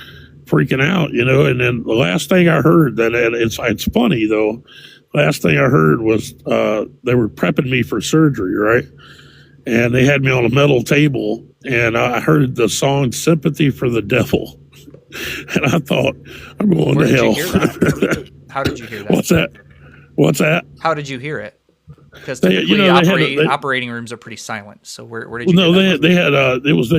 freaking out. You know, and then the last thing I heard it's funny though. Last thing I heard was they were prepping me for surgery, right? And they had me on a metal table, and I heard the song "Sympathy for the Devil," and I thought, "I'm going to hell." How did you hear that? What's that? How did you hear it? Because typically operating rooms are pretty silent. So where did you? No, they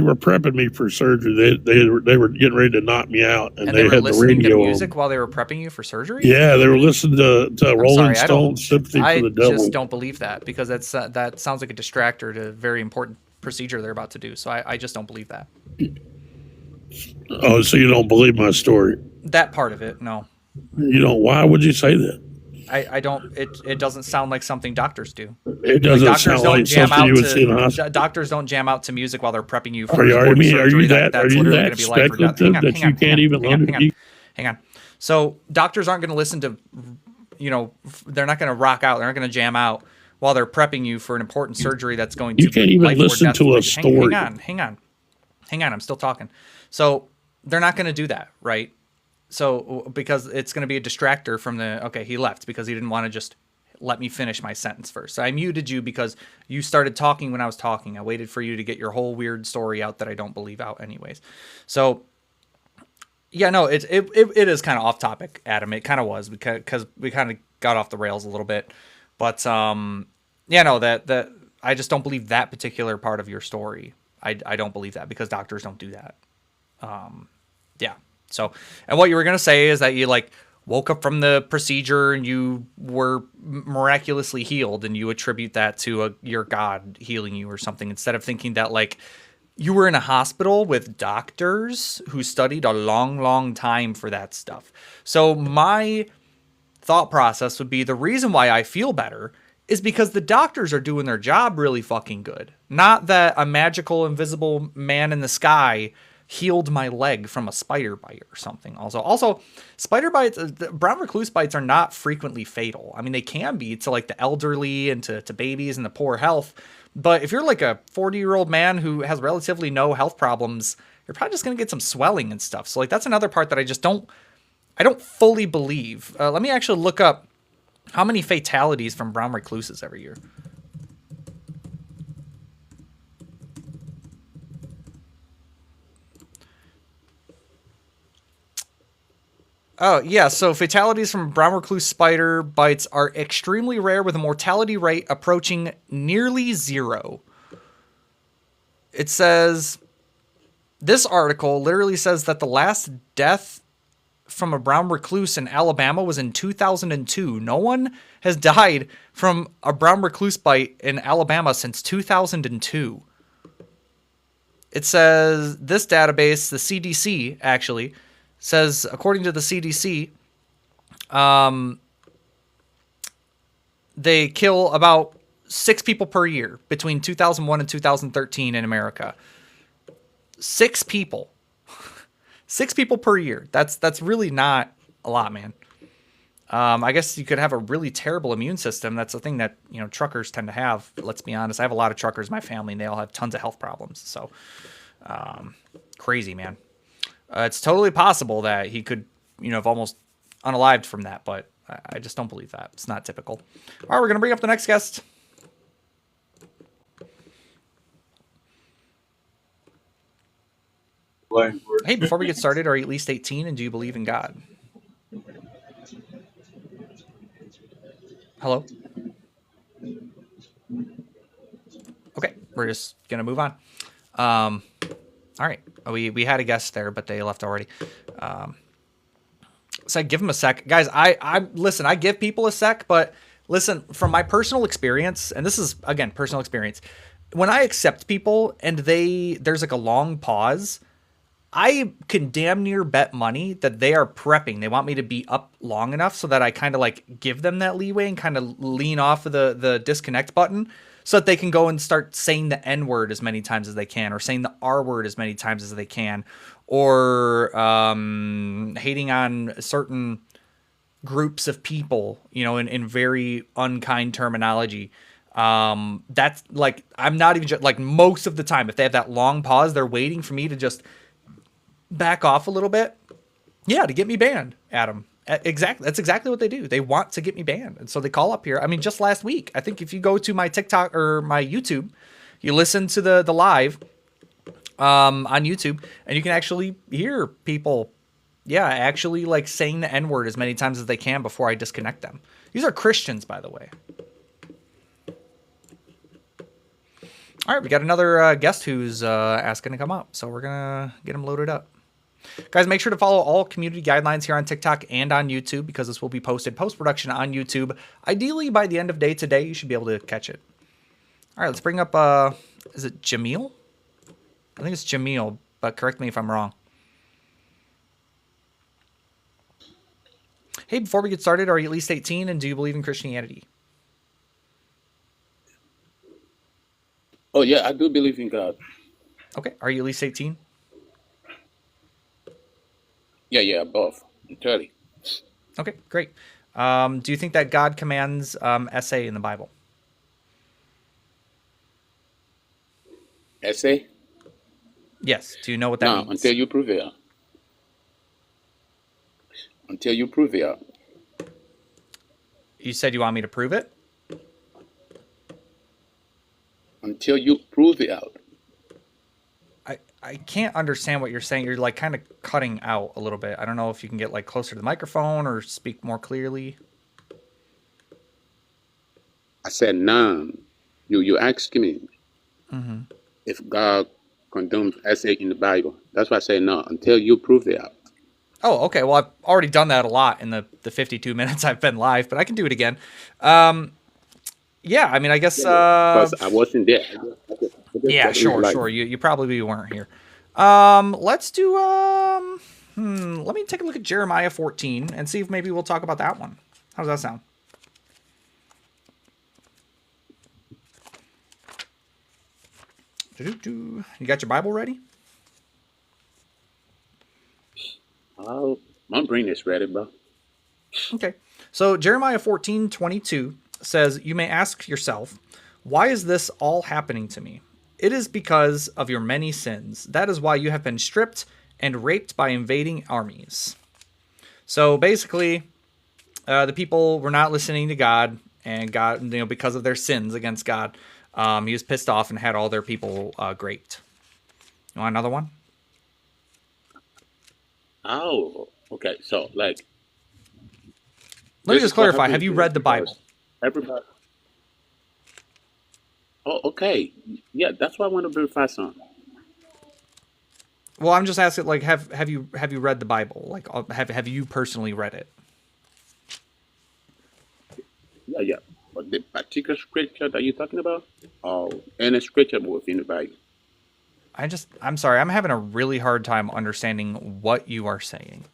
were prepping me for surgery. They were getting ready to knock me out, and they were had listening the radio to music while they were prepping you for surgery. Yeah, they were listening to Rolling Stones' "Sympathy for the Devil." I just don't believe that, because that sounds like a distractor to a very important procedure they're about to do. So I just don't believe that. Oh, so you don't believe my story? That part of it, no. You don't. Why would you say that? I don't. It doesn't sound like something doctors do. It doesn't sound like something you would see in a hospital. Doctors don't jam out to music while they're prepping you for Are you surgery. that speculative that you can't even learn? Hang on. So doctors aren't going to listen to, they're not going to rock out. They're not going to jam out while they're prepping you for an important surgery that's going to. You can't even listen to a story. Hang on. I'm still talking. So they're not going to do that, right? So, because it's going to be a distractor from he left because he didn't want to just let me finish my sentence first. So I muted you because you started talking when I was talking. I waited for you to get your whole weird story out that I don't believe out anyways. So, yeah, no, it is kind of off topic, Adam. It kind of was because we kind of got off the rails a little bit. But, that I just don't believe that particular part of your story. I don't believe that because doctors don't do that. Yeah. So, and what you were going to say is that you woke up from the procedure and you were miraculously healed, and you attribute that to your God healing you or something, instead of thinking that you were in a hospital with doctors who studied a long, long time for that stuff. So my thought process would be, the reason why I feel better is because the doctors are doing their job really fucking good. Not that a magical invisible man in the sky healed my leg from a spider bite or something. Also, spider bites, brown recluse bites are not frequently fatal. I mean, they can be to the elderly and to babies and the poor health. But if you're a 40-year-old man who has relatively no health problems, you're probably just going to get some swelling and stuff. So that's another part that I don't fully believe. Let me actually look up how many fatalities from brown recluses every year. Oh, yeah, so fatalities from brown recluse spider bites are extremely rare, with a mortality rate approaching nearly zero. It says, this article literally says that the last death from a brown recluse in Alabama was in 2002. No one has died from a brown recluse bite in Alabama since 2002. It says, this database, the CDC, actually, says, according to the CDC, they kill about 6 people per year between 2001 and 2013 in America. 6 people. 6 people per year. That's really not a lot, man. I guess you could have a really terrible immune system. That's the thing that truckers tend to have. Let's be honest. I have a lot of truckers in my family, and they all have tons of health problems. So, crazy, man. It's totally possible that he could, have almost unalived from that, but I just don't believe that. It's not typical. All right, we're going to bring up the next guest. Hey, before we get started, are you at least 18, and do you believe in God? Hello? Okay, we're just going to move on. All right, we had a guest there, but they left already. So I give them a sec. Guys, I listen, I give people a sec, but listen, from my personal experience, and this is, again, personal experience, when I accept people and there's like a long pause, I can damn near bet money that they are prepping. They want me to be up long enough so that I kind of like give them that leeway and kind of lean off of the disconnect button so that they can go and start saying the N word as many times as they can, or saying the R word as many times as they can, or hating on certain groups of people, you know, in very unkind terminology. That's like, I'm not even like, most of the time, if they have that long pause, they're waiting for me to just back off a little bit. Yeah, to get me banned, Adam. Exactly. That's exactly what they do. They want to get me banned. And so they call up here. I mean, just last week, I think if you go to my TikTok or my YouTube, you listen to the live on YouTube, and you can actually hear people, yeah, actually like saying the N word as many times as they can before I disconnect them. These are Christians, by the way. All right, we got another guest who's asking to come up, so we're gonna get him loaded up. Guys, make sure to follow all community guidelines here on TikTok and on YouTube, because this will be posted post-production on YouTube. Ideally, by the end of day today, you should be able to catch it. All right, let's bring up, is it Jamil? I think it's Jamil, but correct me if I'm wrong. Hey, before we get started, are you at least 18, and do you believe in Christianity? Oh, yeah, I do believe in God. Okay, are you at least 18? Yeah, both. Entirely. Okay, great. Do you think that God commands essay in the Bible? Essay? Yes. Do you know what that No, means? until you prove it. Until you prove it. You said you want me to prove it? Until you prove it out. I can't understand what you're saying. You're like kind of cutting out a little bit. I don't know if you can get like closer to the microphone or speak more clearly. I said, no. You asked me if God condones essay in the Bible. That's why I say no, until you prove it out. Oh, okay. Well, I've already done that a lot in the 52 minutes I've been live, but I can do it again. Yeah, I mean, I guess... Because I wasn't there. yeah, sure. You probably weren't here. Let's do... let me take a look at Jeremiah 14 and see if maybe we'll talk about that one. How does that sound? You got your Bible ready? Oh, my brain is ready, bro. Okay. So Jeremiah 14:22 says, "You may ask yourself, why is this all happening to me? It is because of your many sins. That is why you have been stripped and raped by invading armies." So basically, the people were not listening to God, and God, you know, because of their sins against God, he was pissed off and had all their people raped. You want another one? Oh, okay. So, like... Let me just clarify. Have you read the Bible? Everybody... Oh, okay. Yeah, that's why I want to verify something. Well, I'm just asking, like, have you read the Bible? Like, have you personally read it? Yeah. But the particular scripture that you're talking about? Oh, any scripture within the Bible. I'm sorry, I'm having a really hard time understanding what you are saying.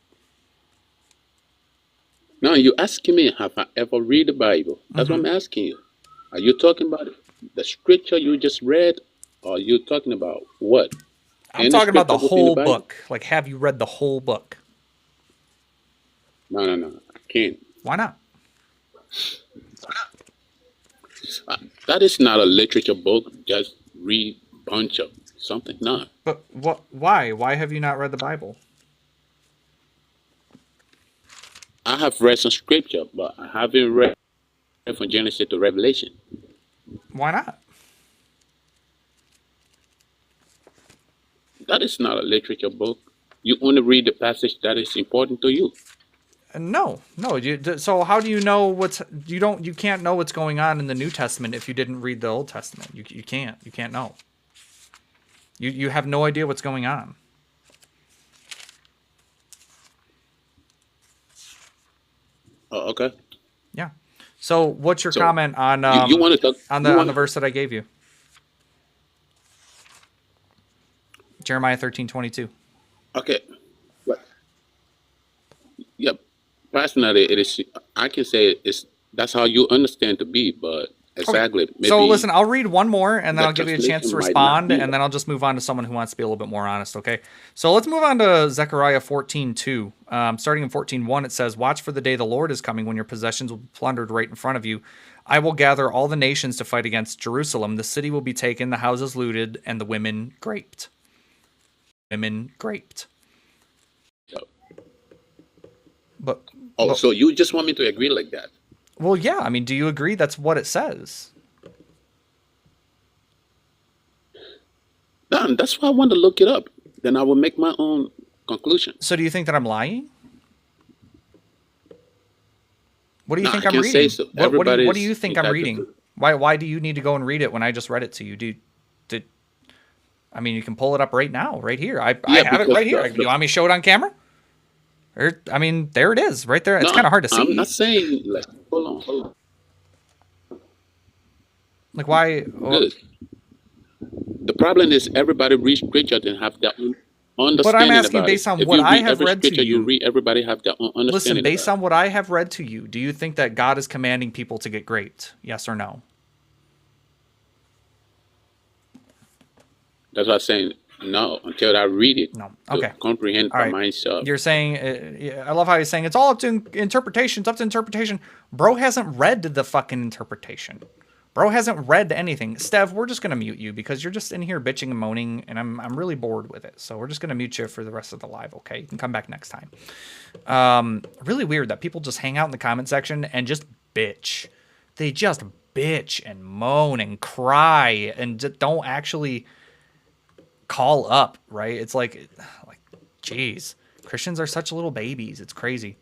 No, you're asking me, have I ever read the Bible? That's what I'm asking you. Are you talking about the scripture you just read, or are you talking about what? I'm talking about the whole book. Like, have you read the whole book? No, I can't. Why not? That is not a literature book. Just read a bunch of something. No. But what? Why? Why have you not read the Bible? I have read some scripture, but I haven't read from Genesis to Revelation. Why not? That is not a literature book. You only read the passage that is important to you. No. So how do you know you can't know what's going on in the New Testament if you didn't read the Old Testament. You can't know. You have no idea what's going on. Oh, okay. Yeah. So what's your comment on you want to talk on the verse that I gave you? Jeremiah 13:22. Okay. But, yeah, personally, it is. I can say it's that's how you understand to be, but exactly. Maybe So listen, I'll read one more and then the I'll give you a chance to translation might not respond, be and then I'll just move on to someone who wants to be a little bit more honest, okay? So let's move on to Zechariah 14:2. Starting in 14:1, it says, "Watch for the day the Lord is coming when your possessions will be plundered right in front of you. I will gather all the nations to fight against Jerusalem. The city will be taken, the houses looted, and the women graped." Women graped. But Oh, but- so you just want me to agree like that? well, yeah. I mean, do you agree that's what it says? No, that's why I want to look it up. Then I will make my own conclusion. So do you think that I'm lying? What do you No, think I I'm can't reading? say so. What do you Everybody's think I'm entitled reading? to- Why do you need to go and read it when I just read it to you? I mean, you can pull it up right now, right here. I Yeah, have it because right here. You want me to show it on camera? Or, I mean, there it is, right there. It's No, kind of hard to see. I'm not saying like. Hold on. Like, why? Well, Good. The problem is everybody reads scripture and have their own understanding asking about based it. on If what you I read have every read to scripture you- read, everybody have their own understanding. listen, based about on what I have read to you, do you think that God is commanding people to get graped? Yes or no? it. That's what I'm saying. No, until I read it. No. To Okay. comprehend All by right. myself. You're saying, yeah, I love how he's saying it's all up to interpretation. It's up to interpretation. Bro hasn't read the fucking interpretation. Bro hasn't read anything. Stev, we're just gonna mute you because you're just in here bitching and moaning, and I'm really bored with it. So we're just gonna mute you for the rest of the live. Okay, you can come back next time. Really weird that people just hang out in the comment section and just bitch. They just bitch and moan and cry and don't actually call up, right? It's like, geez, Christians are such little babies. It's crazy.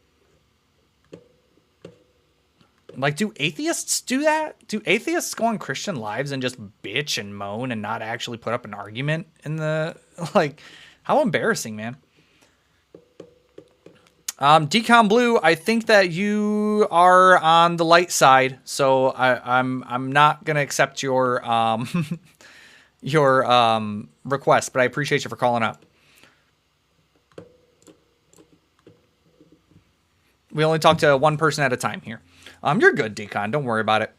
Like, do atheists do that? Do atheists go on Christian lives and just bitch and moan and not actually put up an argument in the, like, how embarrassing, man. Decom Blue, I think that you are on the light side, so I'm not gonna accept your your request, but I appreciate you for calling up. We only talk to one person at a time here. You're good, Decon. Don't worry about it.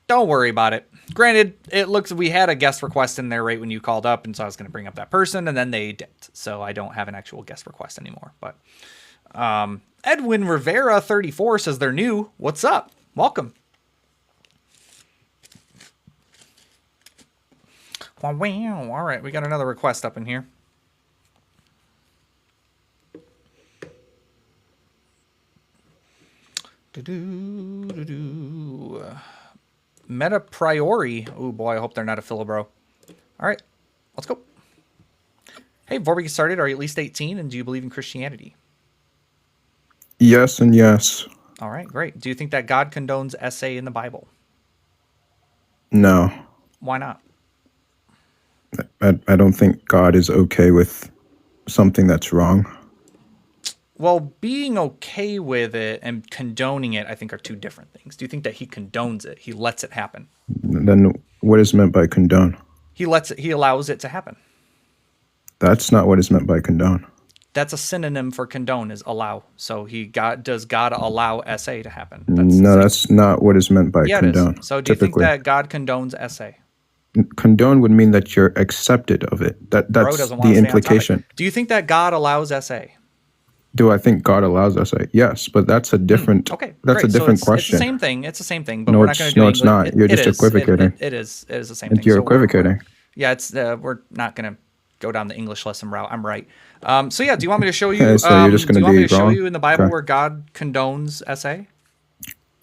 Don't worry about it. Granted, it looks we had a guest request in there right when you called up, and so I was going to bring up that person, and then they dipped. So I don't have an actual guest request anymore. But Edwin Rivera 34 says they're new. What's up? Welcome. Wow. All right, we got another request up in here. Meta Priori. Oh boy, I hope they're not a Philibro. All right, let's go. Hey, before we get started, are you at least 18 and do you believe in Christianity? Yes and yes. All right, great. Do you think that God condones SA in the Bible? No. Why not? I don't think God is okay with something that's wrong. Well, being okay with it and condoning it, I think, are two different things. Do you think that he condones it? He lets it happen. Then what is meant by condone? He allows it to happen. That's not what is meant by condone. That's a synonym for condone is allow. So does God allow SA to happen? That's No, that's not what is meant by yeah, condone. it is. So do you think typically. that God condones SA? Condone would mean that you're accepted of it. Bro That's doesn't want the to stay on topic. implication. Do you think that God allows SA? Do I think God allows us? Yes, but that's a different. Okay, That's great. a different so question. It's the same thing. It's the same thing, but No, we're not going to do no, it's English. not. You're just equivocating. It is the same And thing. you're So we're- equivocating. Yeah, it's we're not going to go down the English lesson route. I'm right. So yeah, do you want me to show you? Okay, so you're just do gonna you want me be to show wrong? you in the Bible Okay. where God condones SA?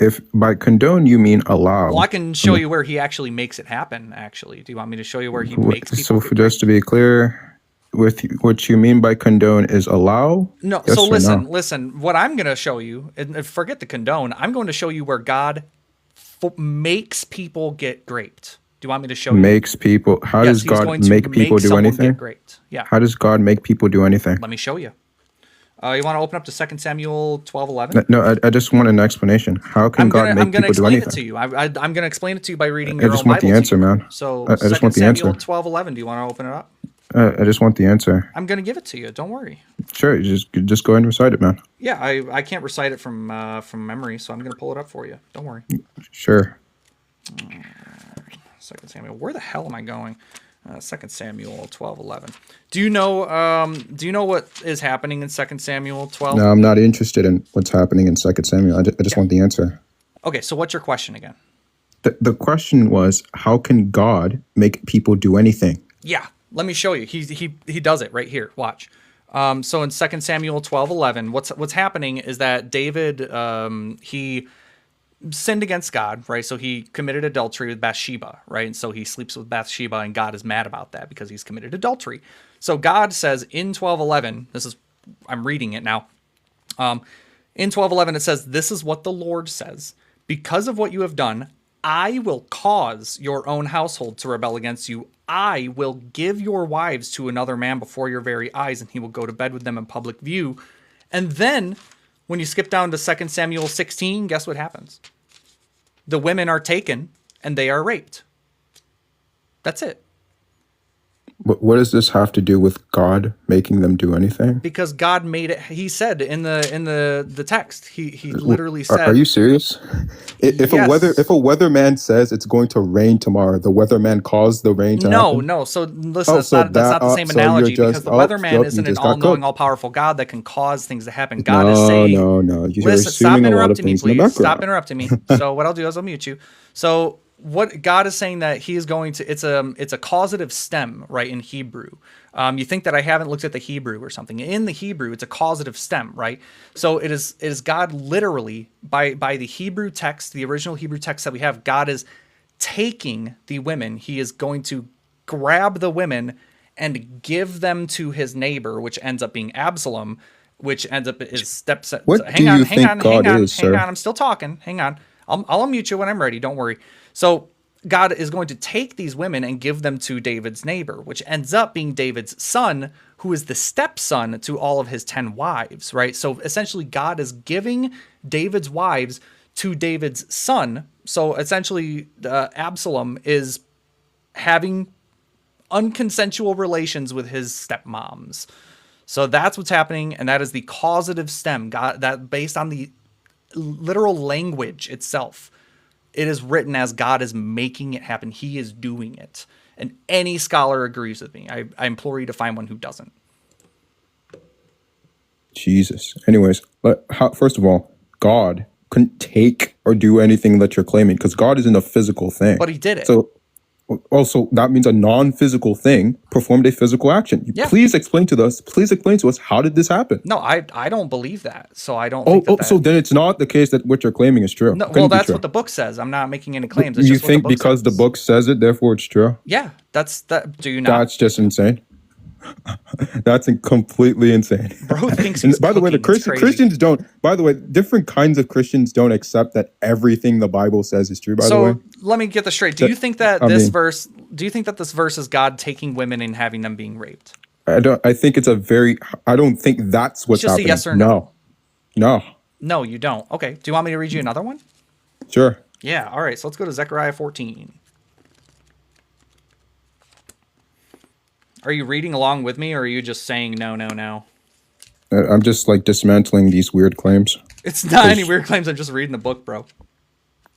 If by condone you mean allow. Well, I can show you where He actually makes it happen. Actually, do you want me to show you where He makes people? So for just to be clear, with what you mean by condone is allow? No, Yes so or listen, no? listen. What I'm going to show you, and forget the condone, I'm going to show you where God makes people get graped. Do you want me to show you? Makes people. How Yes, does he's going God to make people do someone anything? Get graped. Yeah. How does God make people do anything? Let me show you. You want to open up to 2 Samuel 12:11? No, I just want an explanation. How can God I'm make gonna people do explain it to anything? you. I'm gonna explain it to you by reading I your just own want the Bible to answer, you. man. So I just 2 want the Samuel answer. 12:11. Do you want to open it up? I just want the answer. I'm gonna give it to you. Don't worry. Sure, just go ahead and recite it, man. Yeah, I can't recite it from memory, so I'm gonna pull it up for you. Don't worry. Sure. 2 Samuel. Where the hell am I going? 2 Samuel 12:11. Do you know what is happening in 2 Samuel 12? No, I'm not interested in what's happening in 2 Samuel. I just want the answer. Okay, so what's your question again? The question was, how can God make people do anything? Yeah, let me show you. He does it right here. Watch. So in 2 Samuel 12:11, what's happening is that David he sinned against God, right? So he committed adultery with Bathsheba, right? And so he sleeps with Bathsheba, and God is mad about that because he's committed adultery. So God says in 12:11, I'm reading it now. In 12:11 it says, "This is what the Lord says: because of what you have done, I will cause your own household to rebel against you. I will give your wives to another man before your very eyes, and he will go to bed with them in public view." And then when you skip down to 2 Samuel 16, guess what happens? The women are taken and they are raped. That's it. What does this have to do with God making them do anything? Because God made it. He said in the text, he literally said, Are you serious? If Yes. a weatherman says it's going to rain tomorrow, the weatherman caused the rain to happen? No. So listen, Oh, that's so not the same so you're analogy, just- because the oh, weatherman yep, isn't you an just got all-knowing, cooked. all-powerful God that can cause things to happen. God is saying, No. You're listen, stop assuming a lot of interrupting me, things in the please. Stop background. interrupting me. So what I'll do is I'll mute you. So what God is saying that he is going to, it's a causative stem, right, in Hebrew. You think that I haven't looked at the Hebrew or something. In the Hebrew, it's a causative stem, right? So it is God literally, by the Hebrew text, the original Hebrew text that we have, God is taking the women. He is going to grab the women and give them to his neighbor, which ends up being Absalom, which ends up his stepson. What do you think God is, sir? I'm still talking. Hang on. I'll unmute you when I'm ready. Don't worry. So God is going to take these women and give them to David's neighbor, which ends up being David's son, who is the stepson to all of his 10 wives, right? So essentially God is giving David's wives to David's son. So essentially Absalom is having unconsensual relations with his stepmoms. So that's what's happening, and that is the causative stem. God, that based on the literal language itself, it is written as God is making it happen. He is doing it. And any scholar agrees with me. I implore you to find one who doesn't. Jesus. Anyways, first of all, God couldn't take or do anything that you're claiming because God isn't a physical thing. But he did it. So also that means a non-physical thing performed a physical action. Yeah. Please explain to us how did this happen? No, I don't believe that. So I don't think that. So then it's not the case that what you're claiming is true. No, Couldn't well, be that's true. what the book says. I'm not making any claims. It's You just what the think book because the says. book says it, therefore it's true? Yeah, that's that. Do you not? That's just insane. That's completely insane. Bro thinks And he's by the way, cooking. It's crazy. Christians don't. By the way, different kinds of Christians don't accept that everything the Bible says is true. By the way, So let me get this straight. Do you think that Do you think that this verse is God taking women and having them being raped? I don't. I think it's a very. I don't think that's what's It's just happening. a yes or no. No. No, you don't. Okay. Do you want me to read you another one? Sure. Yeah. All right. So let's go to Zechariah 14. Are you reading along with me, or are you just saying no? I'm just like dismantling these weird claims. It's not any weird claims. I'm just reading the book, bro.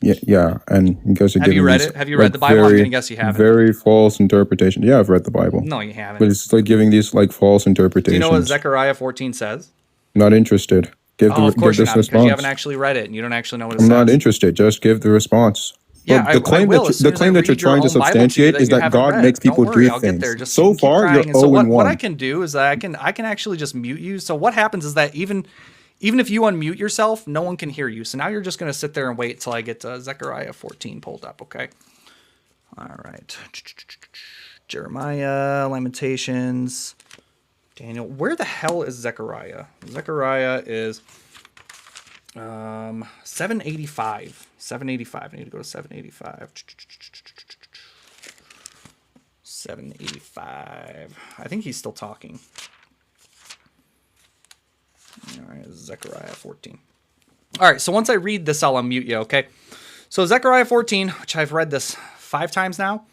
Yeah, and you guys are Have you giving read these, it? Have you read the Bible? I'm gonna guess you haven't. Very false interpretation. Yeah, I've read the Bible. No, you haven't. But it's like giving these like false Do interpretations. you know what Zechariah 14 says? Not interested. Give Oh, of course give you're this not, because response. you haven't actually read it and you don't actually know what it I'm says. not interested. Just give the response. Yeah, Well, the claim I will, as soon the as claim I that you're read your trying to own Bible substantiate you is you that haven't God read. makes people Don't worry, do I'll get things. there. Just So keep far, crying. you're And so 0 and what 1. I can do is that I can actually just mute you. So what happens is that even if you unmute yourself, no one can hear you. So now you're just going to sit there and wait till I get Zechariah 14 pulled up, okay? All right. Jeremiah, Lamentations, Daniel. Where the hell is Zechariah? Zechariah is 785. 785. I need to go to 785. 785. I think he's still talking. All right, Zechariah 14. All right, so once I read this, I'll unmute you, okay? So Zechariah 14, which I've read this 5 times now.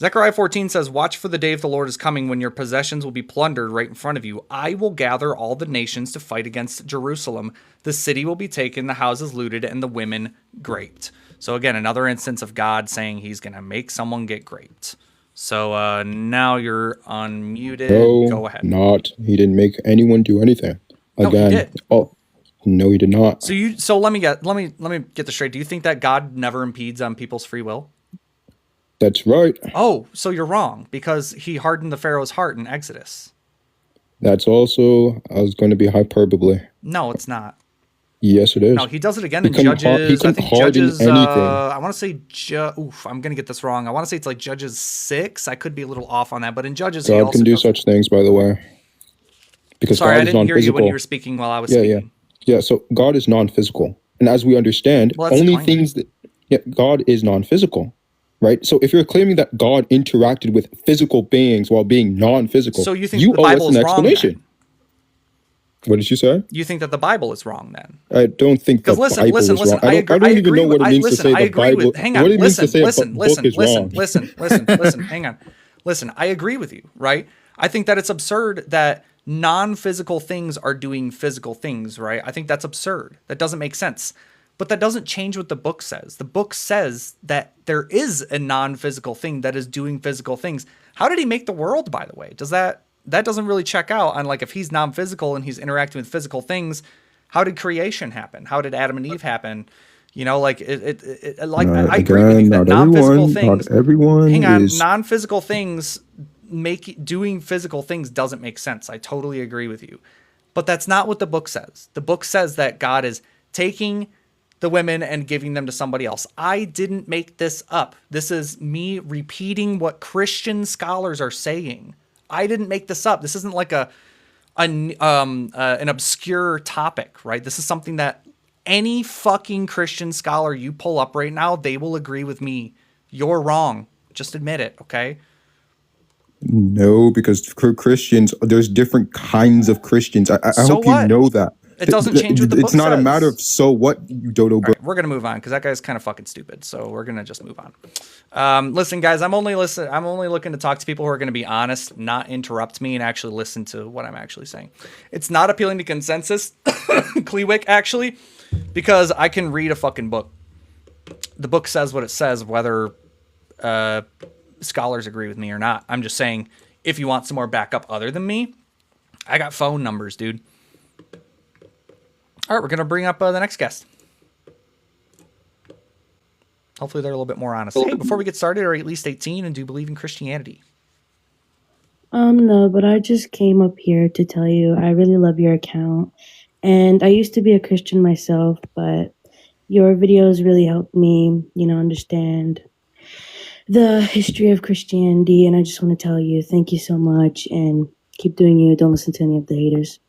Zechariah 14 says, watch for the day of the Lord is coming when your possessions will be plundered right in front of you. I will gather all the nations to fight against Jerusalem. The city will be taken, the houses looted, and the women raped. So again, another instance of God saying he's going to make someone get raped. So now you're unmuted. No, Go ahead. He didn't make anyone do anything. No, he did. Oh, no, he did not. So let me get this straight. Do you think that God never impedes on people's free will? That's right. Oh, so you're wrong, because he hardened the Pharaoh's heart in Exodus. That's also, I was going to be hyperbole. No, it's not. Yes, it is. No, he does it again in Judges. He can I think harden Judges. anything. I want to say. I'm gonna get this wrong. I want to say it's like Judges 6. I could be a little off on that, but in Judges, he God also can do does- such things, by the way. Because Sorry, God I is didn't hear you when non-physical. you were speaking while I was speaking. Yeah, so God is non-physical. And as we understand, Well, that's only fine. things that God is non-physical. Right? So if you're claiming that God interacted with physical beings while being non-physical, So you think the owe us Bible an is wrong? explanation. Then? What did you say? You think that the Bible is wrong then? I don't think the Because Bible is wrong. I don't even know what it means to say the Bible. Hang on. What it means Listen, to say a listen, book is wrong. listen. Hang on. Listen, I agree with you, right? I think that it's absurd that non-physical things are doing physical things, right? I think that's absurd. That doesn't make sense. But that doesn't change what the book says. The book says that there is a non-physical thing that is doing physical things. How did he make the world, by the way? That doesn't really check out on, like, if he's non-physical and he's interacting with physical things, how did creation happen? How did Adam and Eve happen? You know, like I agree with you that non-physical things. Not everyone Hang on, is. non-physical things doing physical things doesn't make sense. I totally agree with you, but that's not what the book says. The book says that God is taking the women and giving them to somebody else. I didn't make this up. This is me repeating what Christian scholars are saying. I didn't make this up. This isn't like an obscure topic, right? This is something that any fucking Christian scholar you pull up right now, they will agree with me. You're wrong. Just admit it, okay? No, because Christians, there's different kinds of Christians. I So hope what? you know that. It doesn't change what the book It's not a says. matter of so what, you dodo. All right, we're gonna move on because that guy's kind of fucking stupid. So we're gonna just move on. Listen, guys, I'm only looking to talk to people who are gonna be honest, not interrupt me, and actually listen to what I'm actually saying. It's not appealing to consensus, Kleewick, actually, because I can read a fucking book. The book says what it says, whether scholars agree with me or not. I'm just saying, if you want some more backup other than me, I got phone numbers, dude. All right, we're going to bring up the next guest. Hopefully they're a little bit more honest. Hey, before we get started, are you at least 18 and do you believe in Christianity? No, but I just came up here to tell you I really love your account. And I used to be a Christian myself, but your videos really helped me, understand the history of Christianity. And I just want to tell you, thank you so much and keep doing you. Don't listen to any of the haters.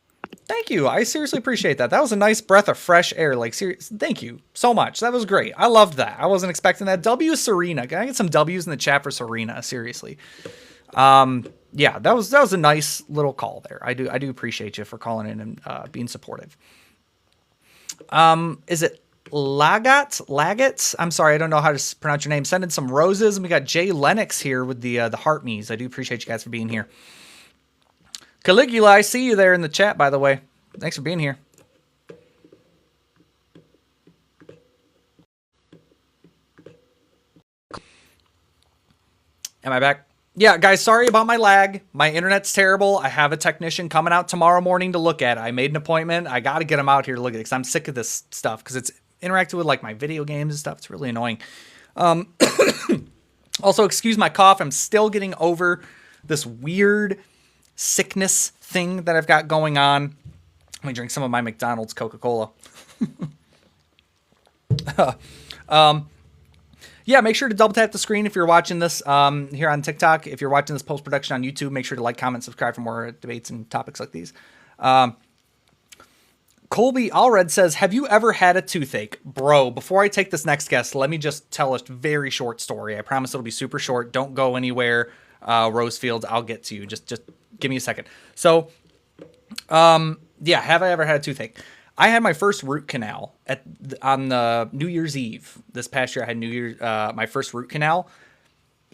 Thank you. I seriously appreciate that. That was a nice breath of fresh air. Like, thank you so much. That was great. I loved that. I wasn't expecting that. W Serena. Can I get some W's in the chat for Serena? Seriously. Yeah, that was a nice little call there. I do appreciate you for calling in and being supportive. Is it Lagat? I'm sorry, I don't know how to pronounce your name. Send in some roses, and we got Jay Lennox here with the heart me's. I do appreciate you guys for being here. Caligula, I see you there in the chat, by the way. Thanks for being here. Am I back? Yeah, guys, sorry about my lag. My internet's terrible. I have a technician coming out tomorrow morning to look at it. I made an appointment. I got to get him out here to look at it because I'm sick of this stuff because it's interacting with like my video games and stuff. It's really annoying. Also, excuse my cough. I'm still getting over this weird sickness thing that I've got going on. Let me drink some of my McDonald's Coca-Cola. Yeah, make sure to double tap the screen if you're watching this here on TikTok. If you're watching this post-production on YouTube, make sure to like, comment, subscribe for more debates and topics like these. Colby Allred says, have you ever had a toothache? Bro, before I take this next guest, let me just tell a very short story. I promise it'll be super short. Don't go anywhere, Rosefield. I'll get to you. Just give me a second. So, yeah, have I ever had a toothache? I had my first root canal on the New Year's Eve. This past year, I had my first root canal.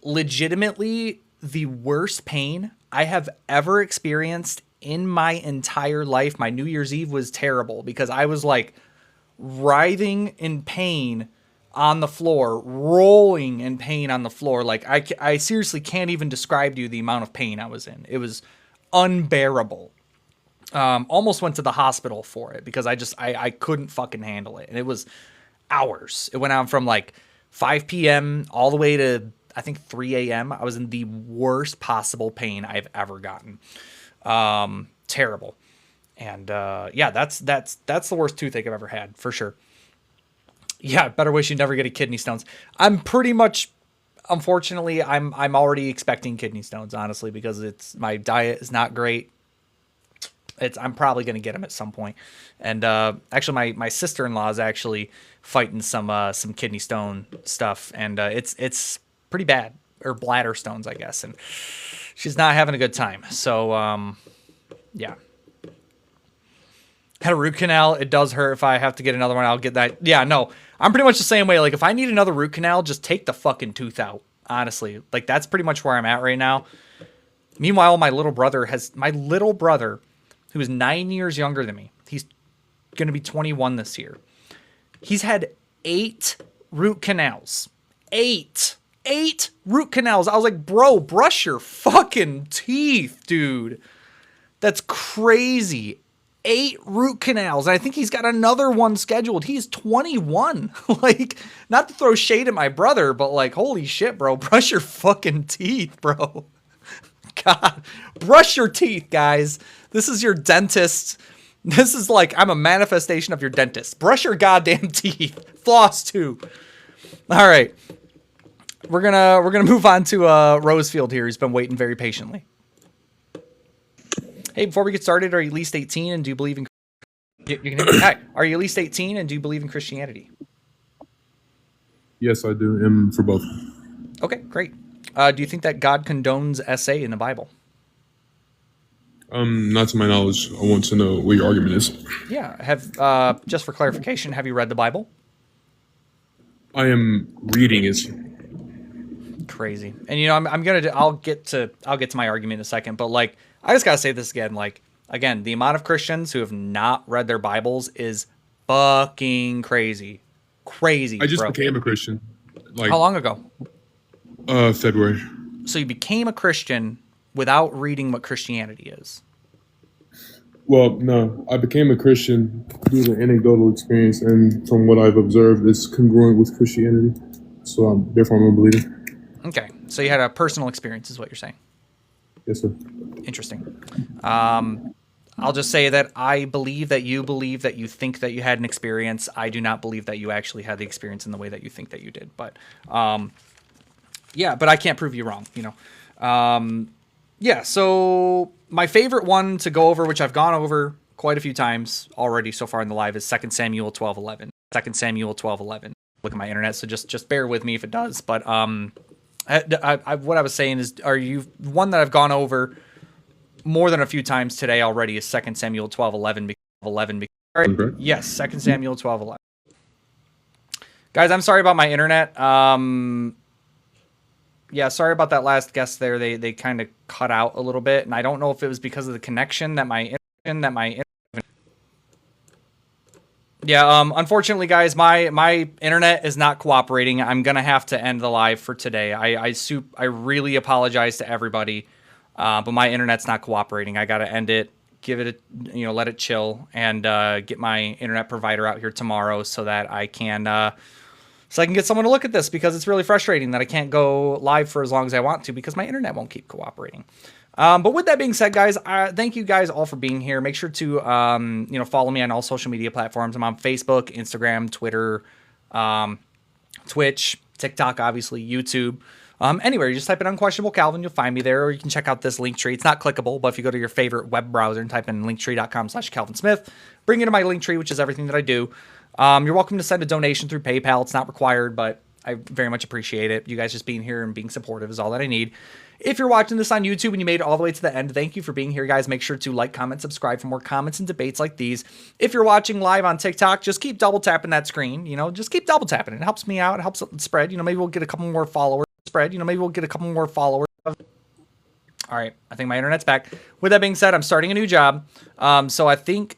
legitimately the worst pain I have ever experienced in my entire life. My New Year's Eve was terrible because I was like writhing in pain on the floor, rolling in pain on the floor. Like I seriously can't even describe to you the amount of pain I was in. It was unbearable. Almost went to the hospital for it because I couldn't fucking handle it. And it was hours. It went on from like 5 p.m. all the way to, I think, 3 a.m. I was in the worst possible pain I've ever gotten. Terrible. And yeah, that's the worst toothache I've ever had, for sure. Yeah, better wish you never get a kidney stones. I'm pretty much, unfortunately, I'm already expecting kidney stones, honestly, because my diet is not great. I'm probably going to get them at some point. And actually, my sister-in-law is actually fighting some kidney stone stuff, and it's pretty bad, or bladder stones, I guess. And she's not having a good time. So yeah. Had a root canal. It does hurt. If I have to get another one, I'll get that. Yeah, no, I'm pretty much the same way. Like, if I need another root canal, just take the fucking tooth out. Honestly, like, that's pretty much where I'm at right now. Meanwhile, my little brother, who is 9 years younger than me, he's going to be 21 this year. He's had 8 root canals. 8 root canals. I was like, bro, brush your fucking teeth, dude. That's crazy. 8 root canals. I think he's got another one scheduled. He's 21. Like, not to throw shade at my brother, but like, holy shit, bro. Brush your fucking teeth, bro. God, brush your teeth, guys. This is your dentist. This is like, I'm a manifestation of your dentist. Brush your goddamn teeth. Floss too. All right. We're gonna move on to Rosefield here. He's been waiting very patiently. Hey, before we get started, are you at least 18 and do you believe in... You can hear me? Hi. Are you at least 18 and do you believe in Christianity? Yes, I do. And for both. Okay, great. Do you think that God condones SA in the Bible? Not to my knowledge. I want to know what your argument is. Yeah. Just for clarification, have you read the Bible? I am reading it. Crazy. And you know, I'll get to my argument in a second, but like, I just gotta say this again. Like, again, the amount of Christians who have not read their Bibles is fucking crazy. Crazy. I just became a Christian. Like, how long ago? February. So you became a Christian without reading what Christianity is? Well, no. I became a Christian due to anecdotal experience, and from what I've observed, it's congruent with Christianity. So therefore I'm a believer. Okay. So you had a personal experience is what you're saying? Yes, sir. Interesting. I'll just say that I believe that you think that you had an experience. I do not believe that you actually had the experience in the way that you think that you did. But yeah, but I can't prove you wrong, you know. Yeah, so my favorite one to go over, which I've gone over quite a few times already so far in the live, is 2 Samuel 12:11. 2 Samuel 12:11. Look at my internet, so just bear with me if it does. But what I was saying is, one that I've gone over more than a few times today already is 2 Samuel 12:11. Right? Yes, 2 Samuel 12:11. Guys, I'm sorry about my internet. Yeah, sorry about that last guest there. They kind of cut out a little bit, and I don't know if it was because of the connection Yeah, unfortunately, guys, my internet is not cooperating. I'm gonna have to end the live for today. I really apologize to everybody, but my internet's not cooperating. I gotta end it, give it let it chill, and get my internet provider out here tomorrow so that I can get someone to look at this, because it's really frustrating that I can't go live for as long as I want to because my internet won't keep cooperating. But with that being said, guys, thank you guys all for being here. Make sure to, follow me on all social media platforms. I'm on Facebook, Instagram, Twitter, Twitch, TikTok, obviously, YouTube. Anywhere, you just type in Unquestionable Calvin, you'll find me there, or you can check out this link tree. It's not clickable, but if you go to your favorite web browser and type in linktree.com/Calvin Smith, bring you to my link tree, which is everything that I do. You're welcome to send a donation through PayPal. It's not required, but I very much appreciate it. You guys just being here and being supportive is all that I need. If you're watching this on YouTube and you made it all the way to the end, thank you for being here, guys. Make sure to like, comment, subscribe for more comments and debates like these. If you're watching live on TikTok, just keep double tapping that screen. Just keep double tapping. It helps me out. It helps it spread. Maybe we'll get a couple more followers spread. You know, maybe we'll get a couple more followers. All right, I think my internet's back. With that being said, I'm starting a new job. So I think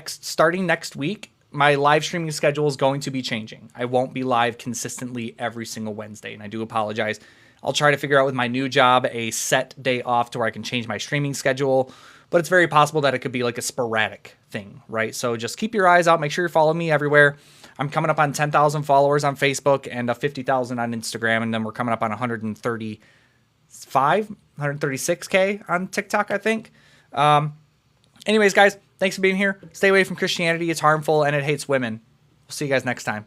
starting next week, my live streaming schedule is going to be changing. I won't be live consistently every single Wednesday, and I do apologize. I'll try to figure out with my new job a set day off to where I can change my streaming schedule, but it's very possible that it could be like a sporadic thing, right? So just keep your eyes out. Make sure you're following me everywhere. I'm coming up on 10,000 followers on Facebook and 50,000 on Instagram, and then we're coming up on 136K on TikTok, I think. Anyways, guys, thanks for being here. Stay away from Christianity. It's harmful and it hates women. We'll see you guys next time.